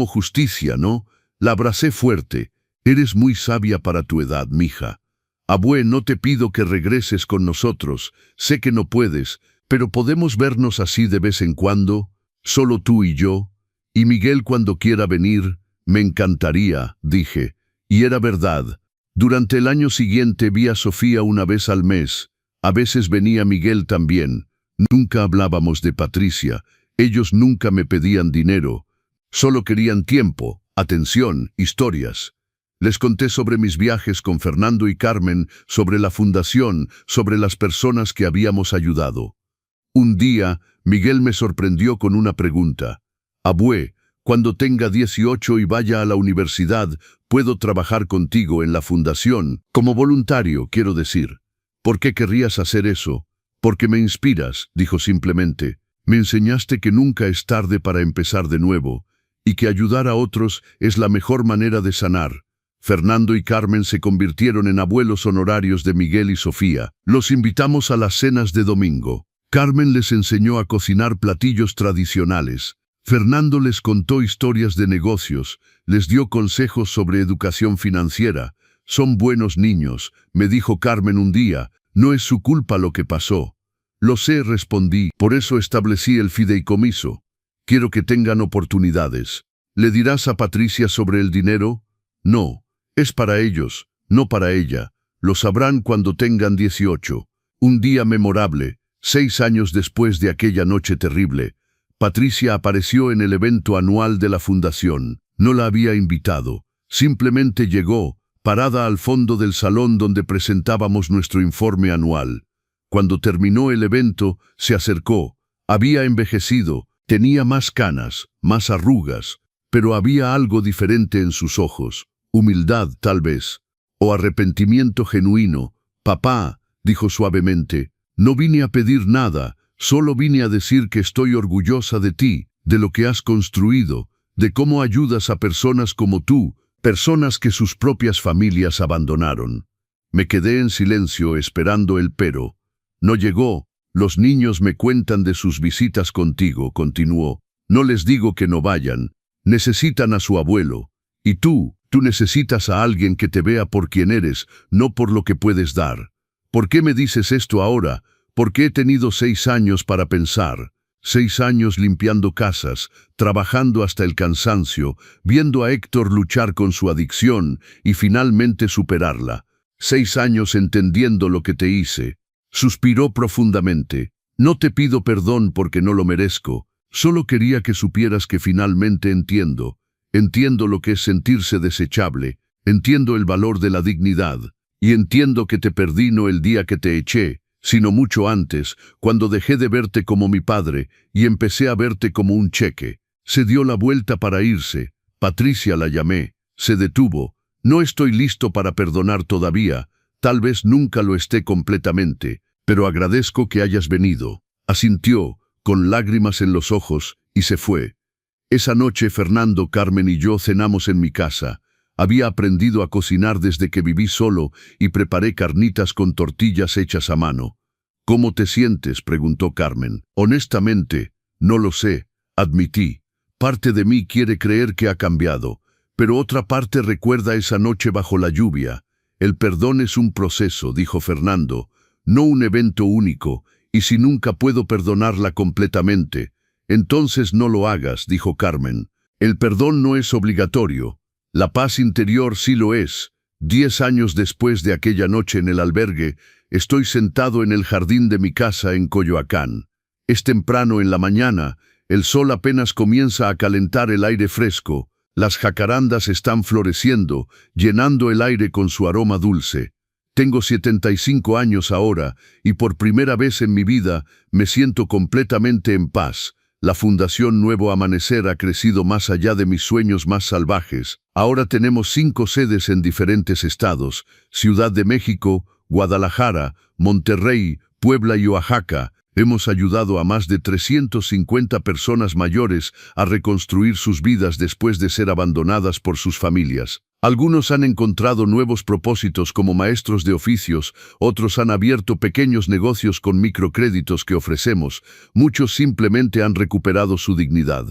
justicia, ¿no? La abracé fuerte. Eres muy sabia para tu edad, mija. Abue, no te pido que regreses con nosotros. Sé que no puedes, pero podemos vernos así de vez en cuando, solo tú y yo. Y Miguel cuando quiera venir, me encantaría, dije. Y era verdad. Durante el año siguiente vi a Sofía una vez al mes. A veces venía Miguel también. Nunca hablábamos de Patricia. Ellos nunca me pedían dinero. Solo querían tiempo, atención, historias. Les conté sobre mis viajes con Fernando y Carmen, sobre la fundación, sobre las personas que habíamos ayudado. Un día, Miguel me sorprendió con una pregunta. Abue, cuando tenga 18 y vaya a la universidad, puedo trabajar contigo en la fundación, como voluntario, quiero decir. ¿Por qué querrías hacer eso? Porque me inspiras, dijo simplemente. Me enseñaste que nunca es tarde para empezar de nuevo, y que ayudar a otros es la mejor manera de sanar. Fernando y Carmen se convirtieron en abuelos honorarios de Miguel y Sofía. Los invitamos a las cenas de domingo. Carmen les enseñó a cocinar platillos tradicionales. Fernando les contó historias de negocios, les dio consejos sobre educación financiera. Son buenos niños, me dijo Carmen un día, no es su culpa lo que pasó. Lo sé, respondí, por eso establecí el fideicomiso. Quiero que tengan oportunidades. ¿Le dirás a Patricia sobre el dinero? No, es para ellos, no para ella. Lo sabrán cuando tengan 18. Un día memorable, 6 años después de aquella noche terrible. Patricia apareció en el evento anual de la fundación. No la había invitado. Simplemente llegó, parada al fondo del salón donde presentábamos nuestro informe anual. Cuando terminó el evento, se acercó. Había envejecido, tenía más canas, más arrugas, pero había algo diferente en sus ojos. Humildad, tal vez, o arrepentimiento genuino. Papá, dijo suavemente, no vine a pedir nada. Solo vine a decir que estoy orgullosa de ti, de lo que has construido, de cómo ayudas a personas como tú, personas que sus propias familias abandonaron. Me quedé en silencio esperando el pero. No llegó. Los niños me cuentan de sus visitas contigo, continuó. No les digo que no vayan. Necesitan a su abuelo. Y tú necesitas a alguien que te vea por quien eres, no por lo que puedes dar. ¿Por qué me dices esto ahora? Porque he tenido 6 años para pensar. 6 años limpiando casas, trabajando hasta el cansancio, viendo a Héctor luchar con su adicción y finalmente superarla. 6 años entendiendo lo que te hice. Suspiró profundamente. No te pido perdón porque no lo merezco. Solo quería que supieras que finalmente entiendo. Entiendo lo que es sentirse desechable. Entiendo el valor de la dignidad. Y entiendo que te perdí no el día que te eché, sino mucho antes, cuando dejé de verte como mi padre y empecé a verte como un cheque. Se dio la vuelta para irse. Patricia la llamé. Se detuvo. No estoy listo para perdonar todavía. Tal vez nunca lo esté completamente, pero agradezco que hayas venido. Asintió, con lágrimas en los ojos, y se fue. Esa noche Fernando, Carmen y yo cenamos en mi casa. Había aprendido a cocinar desde que viví solo y preparé carnitas con tortillas hechas a mano. ¿Cómo te sientes?, preguntó Carmen. Honestamente, no lo sé, admití. Parte de mí quiere creer que ha cambiado, pero otra parte recuerda esa noche bajo la lluvia. El perdón es un proceso, dijo Fernando, no un evento único, y si nunca puedo perdonarla completamente, entonces no lo hagas, dijo Carmen. El perdón no es obligatorio. La paz interior sí lo es. 10 años después de aquella noche en el albergue, estoy sentado en el jardín de mi casa en Coyoacán. Es temprano en la mañana, el sol apenas comienza a calentar el aire fresco, las jacarandas están floreciendo, llenando el aire con su aroma dulce. Tengo 75 años ahora, y por primera vez en mi vida me siento completamente en paz. La Fundación Nuevo Amanecer ha crecido más allá de mis sueños más salvajes. Ahora tenemos 5 sedes en diferentes estados: Ciudad de México, Guadalajara, Monterrey, Puebla y Oaxaca. Hemos ayudado a más de 350 personas mayores a reconstruir sus vidas después de ser abandonadas por sus familias. Algunos han encontrado nuevos propósitos como maestros de oficios, otros han abierto pequeños negocios con microcréditos que ofrecemos, muchos simplemente han recuperado su dignidad.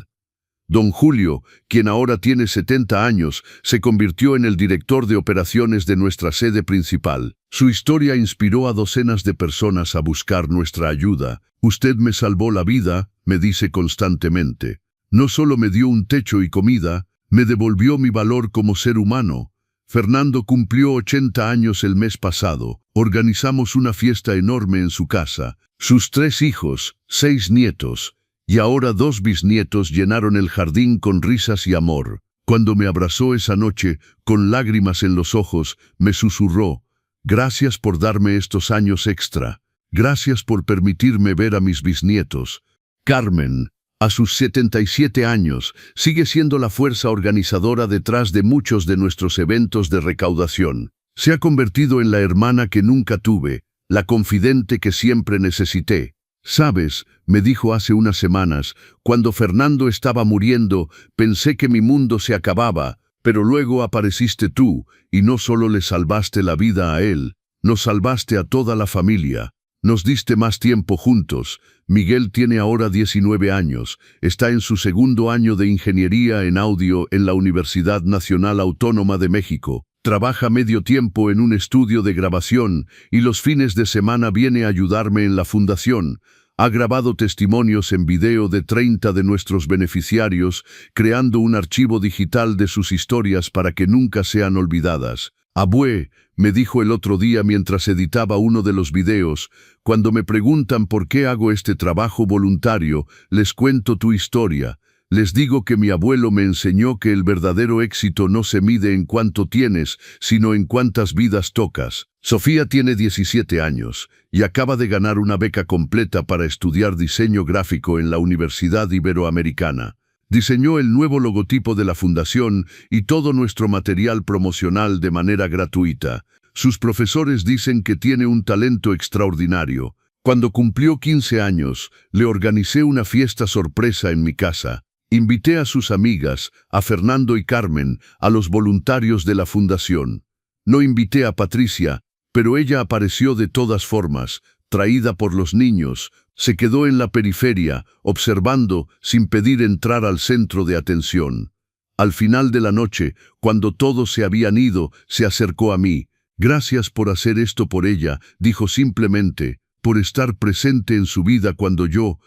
Don Julio, quien ahora tiene 70 años, se convirtió en el director de operaciones de nuestra sede principal. Su historia inspiró a docenas de personas a buscar nuestra ayuda. Usted me salvó la vida, me dice constantemente. No solo me dio un techo y comida, me devolvió mi valor como ser humano. Fernando cumplió 80 años el mes pasado. Organizamos una fiesta enorme en su casa. Sus 3 hijos, 6 nietos, y ahora 2 bisnietos llenaron el jardín con risas y amor. Cuando me abrazó esa noche, con lágrimas en los ojos, me susurró: «Gracias por darme estos años extra. Gracias por permitirme ver a mis bisnietos». Carmen, a sus 77 años, sigue siendo la fuerza organizadora detrás de muchos de nuestros eventos de recaudación. Se ha convertido en la hermana que nunca tuve, la confidente que siempre necesité. «Sabes», me dijo hace unas semanas, «cuando Fernando estaba muriendo, pensé que mi mundo se acababa, pero luego apareciste tú, y no solo le salvaste la vida a él, nos salvaste a toda la familia. Nos diste más tiempo juntos. Miguel tiene ahora 19 años, está en su 2º año de ingeniería en audio en la Universidad Nacional Autónoma de México. Trabaja medio tiempo en un estudio de grabación y los fines de semana viene a ayudarme en la fundación. Ha grabado testimonios en video de 30 de nuestros beneficiarios, creando un archivo digital de sus historias para que nunca sean olvidadas. Abue», me dijo el otro día mientras editaba uno de los videos, «cuando me preguntan por qué hago este trabajo voluntario, les cuento tu historia. Les digo que mi abuelo me enseñó que el verdadero éxito no se mide en cuánto tienes, sino en cuántas vidas tocas». Sofía tiene 17 años y acaba de ganar una beca completa para estudiar diseño gráfico en la Universidad Iberoamericana. Diseñó el nuevo logotipo de la fundación y todo nuestro material promocional de manera gratuita. Sus profesores dicen que tiene un talento extraordinario. Cuando cumplió 15 años, le organicé una fiesta sorpresa en mi casa. Invité a sus amigas, a Fernando y Carmen, a los voluntarios de la fundación. No invité a Patricia, pero ella apareció de todas formas, traída por los niños, Se quedó en la periferia, observando, sin pedir entrar al centro de atención. Al final de la noche, cuando todos se habían ido, se acercó a mí. «Gracias por hacer esto por ella», dijo simplemente, «por estar presente en su vida cuando yo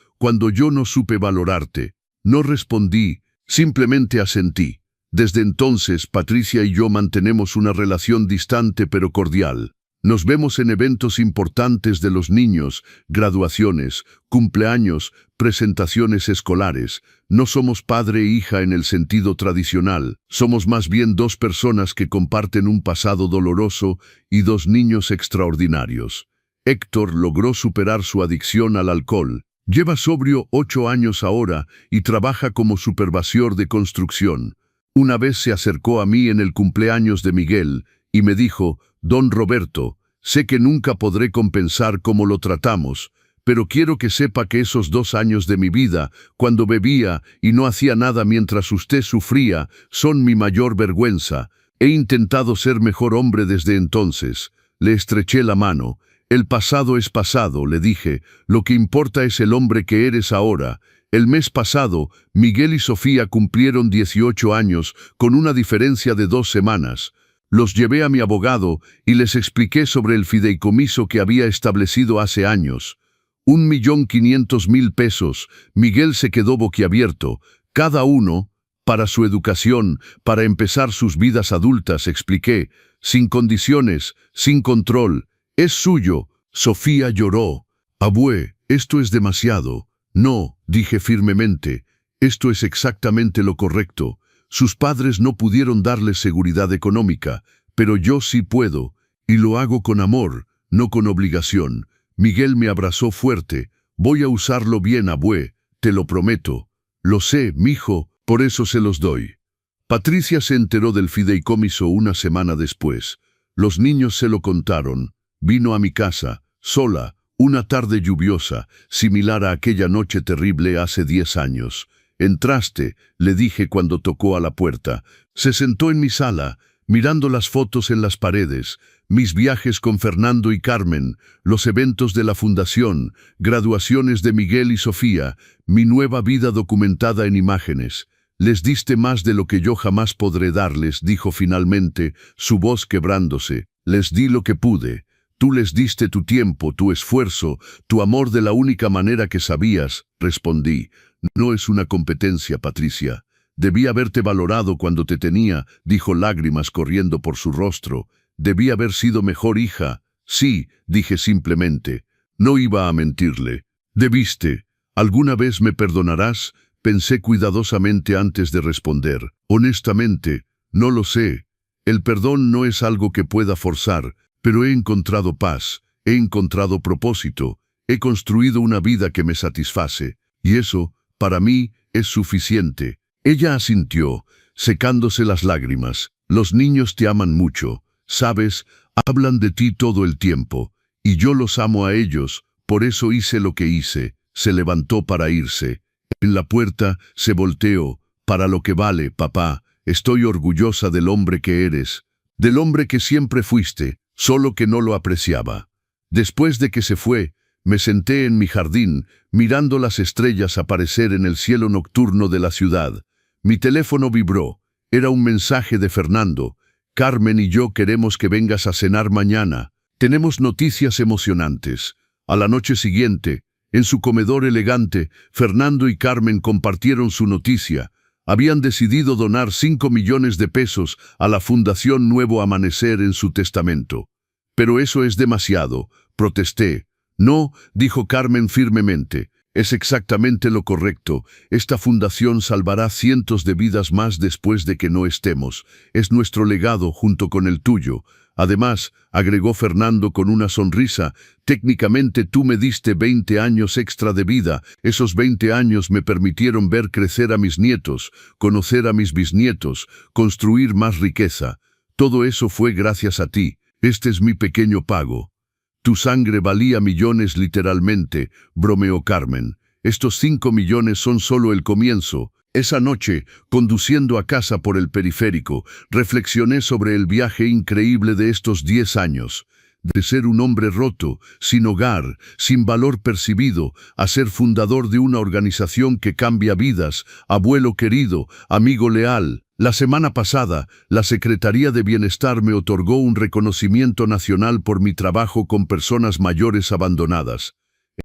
no supe valorarte». No respondí, simplemente asentí. Desde entonces, Patricia y yo mantenemos una relación distante pero cordial. Nos vemos en eventos importantes de los niños, graduaciones, cumpleaños, presentaciones escolares. No somos padre e hija en el sentido tradicional. Somos más bien dos personas que comparten un pasado doloroso y dos niños extraordinarios. Héctor logró superar su adicción al alcohol. Lleva sobrio 8 años ahora y trabaja como supervisor de construcción. Una vez se acercó a mí en el cumpleaños de Miguel y me dijo: «Don Roberto, sé que nunca podré compensar cómo lo tratamos, pero quiero que sepa que esos 2 años de mi vida, cuando bebía y no hacía nada mientras usted sufría, son mi mayor vergüenza. He intentado ser mejor hombre desde entonces». Le estreché la mano. «El pasado es pasado», le dije, «lo que importa es el hombre que eres ahora». El mes pasado, Miguel y Sofía cumplieron 18 años, con una diferencia de 2 semanas. Los llevé a mi abogado y les expliqué sobre el fideicomiso que había establecido hace años. 1.500.000 pesos. Miguel se quedó boquiabierto. Cada uno, para su educación, para empezar sus vidas adultas, expliqué, sin condiciones, sin control. «Es suyo». Sofía lloró. «Abue, esto es demasiado». «No», dije firmemente, «esto es exactamente lo correcto. Sus padres no pudieron darles seguridad económica, pero yo sí puedo, y lo hago con amor, no con obligación». Miguel me abrazó fuerte. «Voy a usarlo bien, abue, te lo prometo». «Lo sé, mijo, por eso se los doy». Patricia se enteró del fideicomiso una semana después. Los niños se lo contaron. Vino a mi casa, sola, una tarde lluviosa, similar a aquella noche terrible hace 10 años. «Entraste», le dije cuando tocó a la puerta. Se sentó en mi sala, mirando las fotos en las paredes, mis viajes con Fernando y Carmen, los eventos de la fundación, graduaciones de Miguel y Sofía, mi nueva vida documentada en imágenes. «Les diste más de lo que yo jamás podré darles», dijo finalmente, su voz quebrándose. «Les di lo que pude. Tú les diste tu tiempo, tu esfuerzo, tu amor de la única manera que sabías», respondí. «No es una competencia, Patricia. Debí haberte valorado cuando te tenía», dijo, lágrimas corriendo por su rostro. «Debí haber sido mejor hija». «Sí», dije simplemente. No iba a mentirle. «Debiste. ¿Alguna vez me perdonarás?», pensé cuidadosamente antes de responder. «Honestamente, no lo sé. El perdón no es algo que pueda forzar, pero he encontrado paz, he encontrado propósito, he construido una vida que me satisface, y eso, para mí, es suficiente». Ella asintió, secándose las lágrimas. «Los niños te aman mucho, ¿sabes? Hablan de ti todo el tiempo, y yo los amo a ellos, por eso hice lo que hice». Se levantó para irse. En la puerta se volteó. «Para lo que vale, papá, estoy orgullosa del hombre que eres, del hombre que siempre fuiste, solo que no lo apreciaba». Después de que se fue, me senté en mi jardín, mirando las estrellas aparecer en el cielo nocturno de la ciudad. Mi teléfono vibró. Era un mensaje de Fernando. «Carmen y yo queremos que vengas a cenar mañana. Tenemos noticias emocionantes». A la noche siguiente, en su comedor elegante, Fernando y Carmen compartieron su noticia. Habían decidido donar 5 millones de pesos a la Fundación Nuevo Amanecer en su testamento. «Pero eso es demasiado», protesté. «No», dijo Carmen firmemente, «es exactamente lo correcto. Esta fundación salvará cientos de vidas más después de que no estemos. Es nuestro legado junto con el tuyo. Además», agregó Fernando con una sonrisa, «técnicamente tú me diste 20 años extra de vida. Esos 20 años me permitieron ver crecer a mis nietos, conocer a mis bisnietos, construir más riqueza. Todo eso fue gracias a ti. Este es mi pequeño pago». «Tu sangre valía millones literalmente», bromeó Carmen. «Estos 5 millones son solo el comienzo». Esa noche, conduciendo a casa por el periférico, reflexioné sobre el viaje increíble de estos 10 años. De ser un hombre roto, sin hogar, sin valor percibido, a ser fundador de una organización que cambia vidas, abuelo querido, amigo leal. La semana pasada, la Secretaría de Bienestar me otorgó un reconocimiento nacional por mi trabajo con personas mayores abandonadas.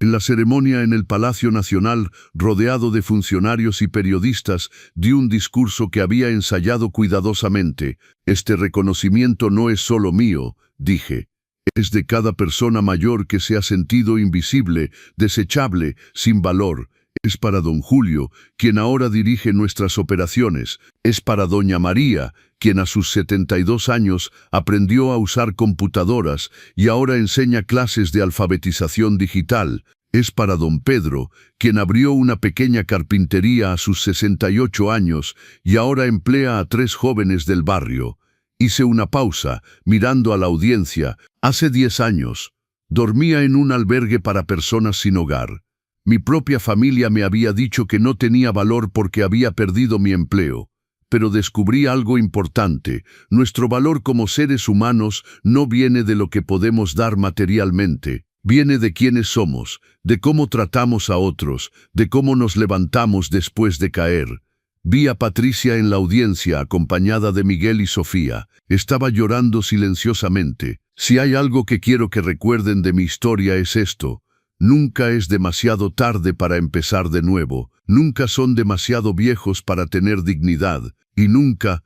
En la ceremonia en el Palacio Nacional, rodeado de funcionarios y periodistas, di un discurso que había ensayado cuidadosamente. Este reconocimiento no es solo mío, dije. Es de cada persona mayor que se ha sentido invisible, desechable, sin valor. Es para don Julio, quien ahora dirige nuestras operaciones. Es para doña María, quien a sus 72 años aprendió a usar computadoras y ahora enseña clases de alfabetización digital. Es para don Pedro, quien abrió una pequeña carpintería a sus 68 años y ahora emplea a 3 jóvenes del barrio. Hice una pausa, mirando a la audiencia. Hace 10 años, dormía en un albergue para personas sin hogar. Mi propia familia me había dicho que no tenía valor porque había perdido mi empleo. Pero descubrí algo importante. Nuestro valor como seres humanos no viene de lo que podemos dar materialmente. Viene de quiénes somos, de cómo tratamos a otros, de cómo nos levantamos después de caer. Vi a Patricia en la audiencia acompañada de Miguel y Sofía. Estaba llorando silenciosamente. Si hay algo que quiero que recuerden de mi historia es esto. Nunca es demasiado tarde para empezar de nuevo. Nunca son demasiado viejos para tener dignidad. Y nunca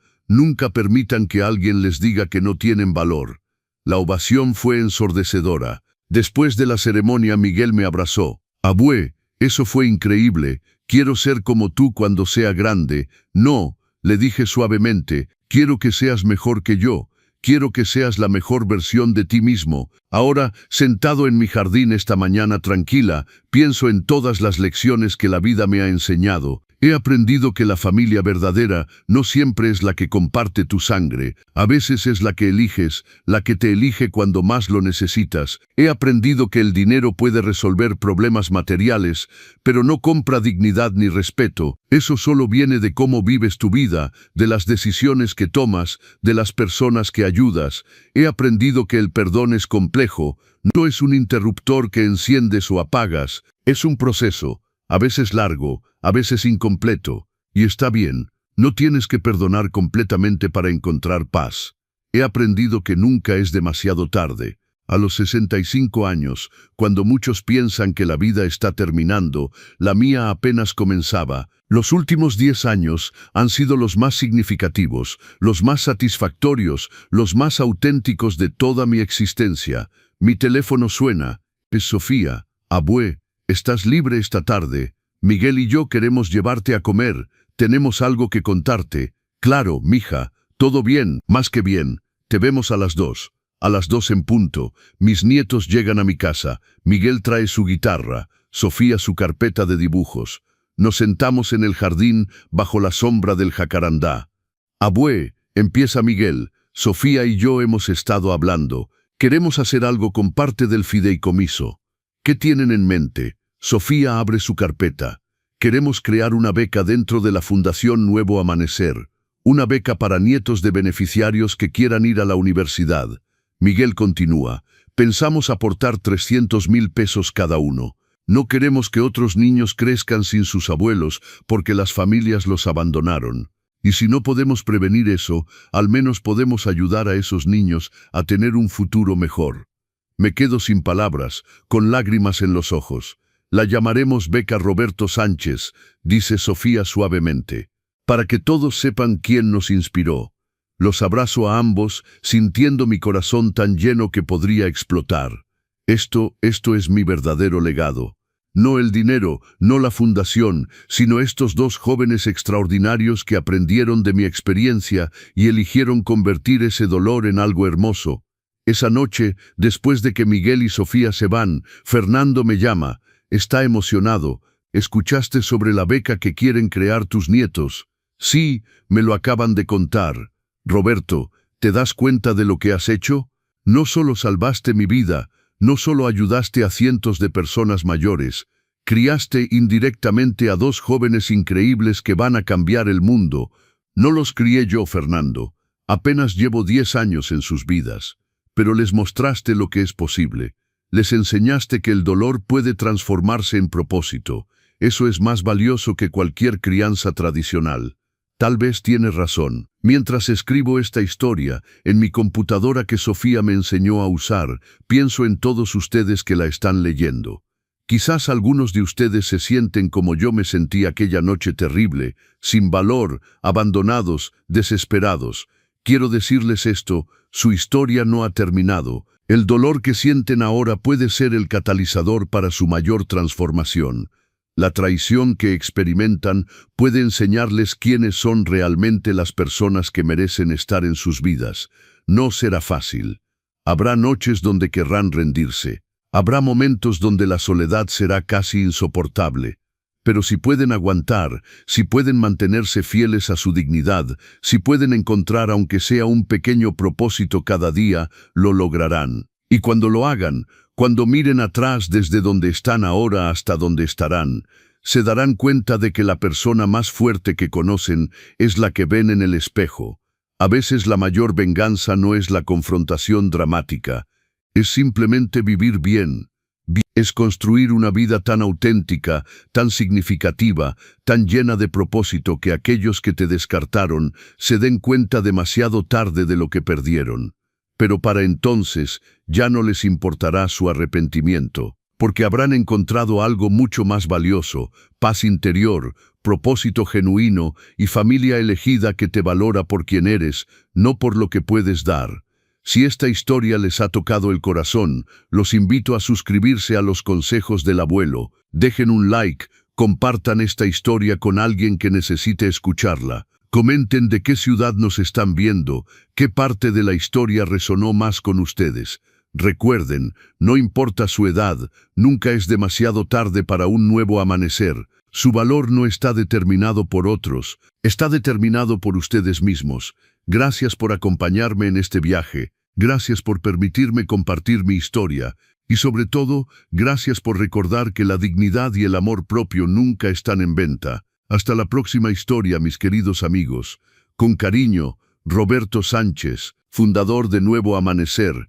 permitan que alguien les diga que no tienen valor. La ovación fue ensordecedora. Después de la ceremonia, Miguel me abrazó. Abue, eso fue increíble. Quiero ser como tú cuando sea grande. No, le dije suavemente, quiero que seas mejor que yo. Quiero que seas la mejor versión de ti mismo. Ahora, sentado en mi jardín esta mañana tranquila, pienso en todas las lecciones que la vida me ha enseñado. He aprendido que la familia verdadera no siempre es la que comparte tu sangre. A veces es la que eliges, la que te elige cuando más lo necesitas. He aprendido que el dinero puede resolver problemas materiales, pero no compra dignidad ni respeto. Eso solo viene de cómo vives tu vida, de las decisiones que tomas, de las personas que ayudas. He aprendido que el perdón es complejo, no es un interruptor que enciendes o apagas, es un proceso. A veces largo, a veces incompleto, y está bien, no tienes que perdonar completamente para encontrar paz. He aprendido que nunca es demasiado tarde. A los 65 años, cuando muchos piensan que la vida está terminando, la mía apenas comenzaba. Los últimos 10 años han sido los más significativos, los más satisfactorios, los más auténticos de toda mi existencia. Mi teléfono suena. Es Sofía. Abue. Estás libre esta tarde. Miguel y yo queremos llevarte a comer. Tenemos algo que contarte. Claro, mija. Todo bien, más que bien. Te vemos a las 2. A las 2 en punto. Mis nietos llegan a mi casa. Miguel trae su guitarra. Sofía su carpeta de dibujos. Nos sentamos en el jardín bajo la sombra del jacarandá. Abue, empieza Miguel. Sofía y yo hemos estado hablando. Queremos hacer algo con parte del fideicomiso. ¿Qué tienen en mente? Sofía abre su carpeta. Queremos crear una beca dentro de la Fundación Nuevo Amanecer. Una beca para nietos de beneficiarios que quieran ir a la universidad. Miguel continúa. Pensamos aportar 300,000 pesos cada uno. No queremos que otros niños crezcan sin sus abuelos porque las familias los abandonaron. Y si no podemos prevenir eso, al menos podemos ayudar a esos niños a tener un futuro mejor. Me quedo sin palabras, con lágrimas en los ojos. La llamaremos Beca Roberto Sánchez, dice Sofía suavemente, para que todos sepan quién nos inspiró. Los abrazo a ambos, sintiendo mi corazón tan lleno que podría explotar. Esto es mi verdadero legado. No el dinero, no la fundación, sino estos 2 jóvenes extraordinarios que aprendieron de mi experiencia y eligieron convertir ese dolor en algo hermoso. Esa noche, después de que Miguel y Sofía se van, Fernando me llama. Está emocionado. ¿Escuchaste sobre la beca que quieren crear tus nietos? Sí, me lo acaban de contar. Roberto, ¿te das cuenta de lo que has hecho? No solo salvaste mi vida, no solo ayudaste a cientos de personas mayores, criaste indirectamente a 2 jóvenes increíbles que van a cambiar el mundo. No los crié yo, Fernando. Apenas llevo 10 años en sus vidas. pero les mostraste lo que es posible. Les enseñaste que el dolor puede transformarse en propósito. Eso es más valioso que cualquier crianza tradicional. Tal vez tienes razón. Mientras escribo esta historia, en mi computadora que Sofía me enseñó a usar, pienso en todos ustedes que la están leyendo. Quizás algunos de ustedes se sienten como yo me sentí aquella noche terrible, sin valor, abandonados, desesperados. Quiero decirles esto, su historia no ha terminado. El dolor que sienten ahora puede ser el catalizador para su mayor transformación. La traición que experimentan puede enseñarles quiénes son realmente las personas que merecen estar en sus vidas. No será fácil. Habrá noches donde querrán rendirse. Habrá momentos donde la soledad será casi insoportable. Pero si pueden aguantar, si pueden mantenerse fieles a su dignidad, si pueden encontrar aunque sea un pequeño propósito cada día, lo lograrán. Y cuando lo hagan, cuando miren atrás desde donde están ahora hasta donde estarán, se darán cuenta de que la persona más fuerte que conocen es la que ven en el espejo. A veces la mayor venganza no es la confrontación dramática, es simplemente vivir bien. Es construir una vida tan auténtica, tan significativa, tan llena de propósito que aquellos que te descartaron se den cuenta demasiado tarde de lo que perdieron. Pero para entonces ya no les importará su arrepentimiento, porque habrán encontrado algo mucho más valioso, paz interior, propósito genuino y familia elegida que te valora por quien eres, no por lo que puedes dar. Si esta historia les ha tocado el corazón, los invito a suscribirse a los consejos del abuelo, dejen un like, compartan esta historia con alguien que necesite escucharla. Comenten de qué ciudad nos están viendo, qué parte de la historia resonó más con ustedes. Recuerden, no importa su edad, nunca es demasiado tarde para un nuevo amanecer. Su valor no está determinado por otros, está determinado por ustedes mismos. Gracias por acompañarme en este viaje, gracias por permitirme compartir mi historia, y sobre todo, gracias por recordar que la dignidad y el amor propio nunca están en venta. Hasta la próxima historia, mis queridos amigos. Con cariño, Roberto Sánchez, fundador de Nuevo Amanecer.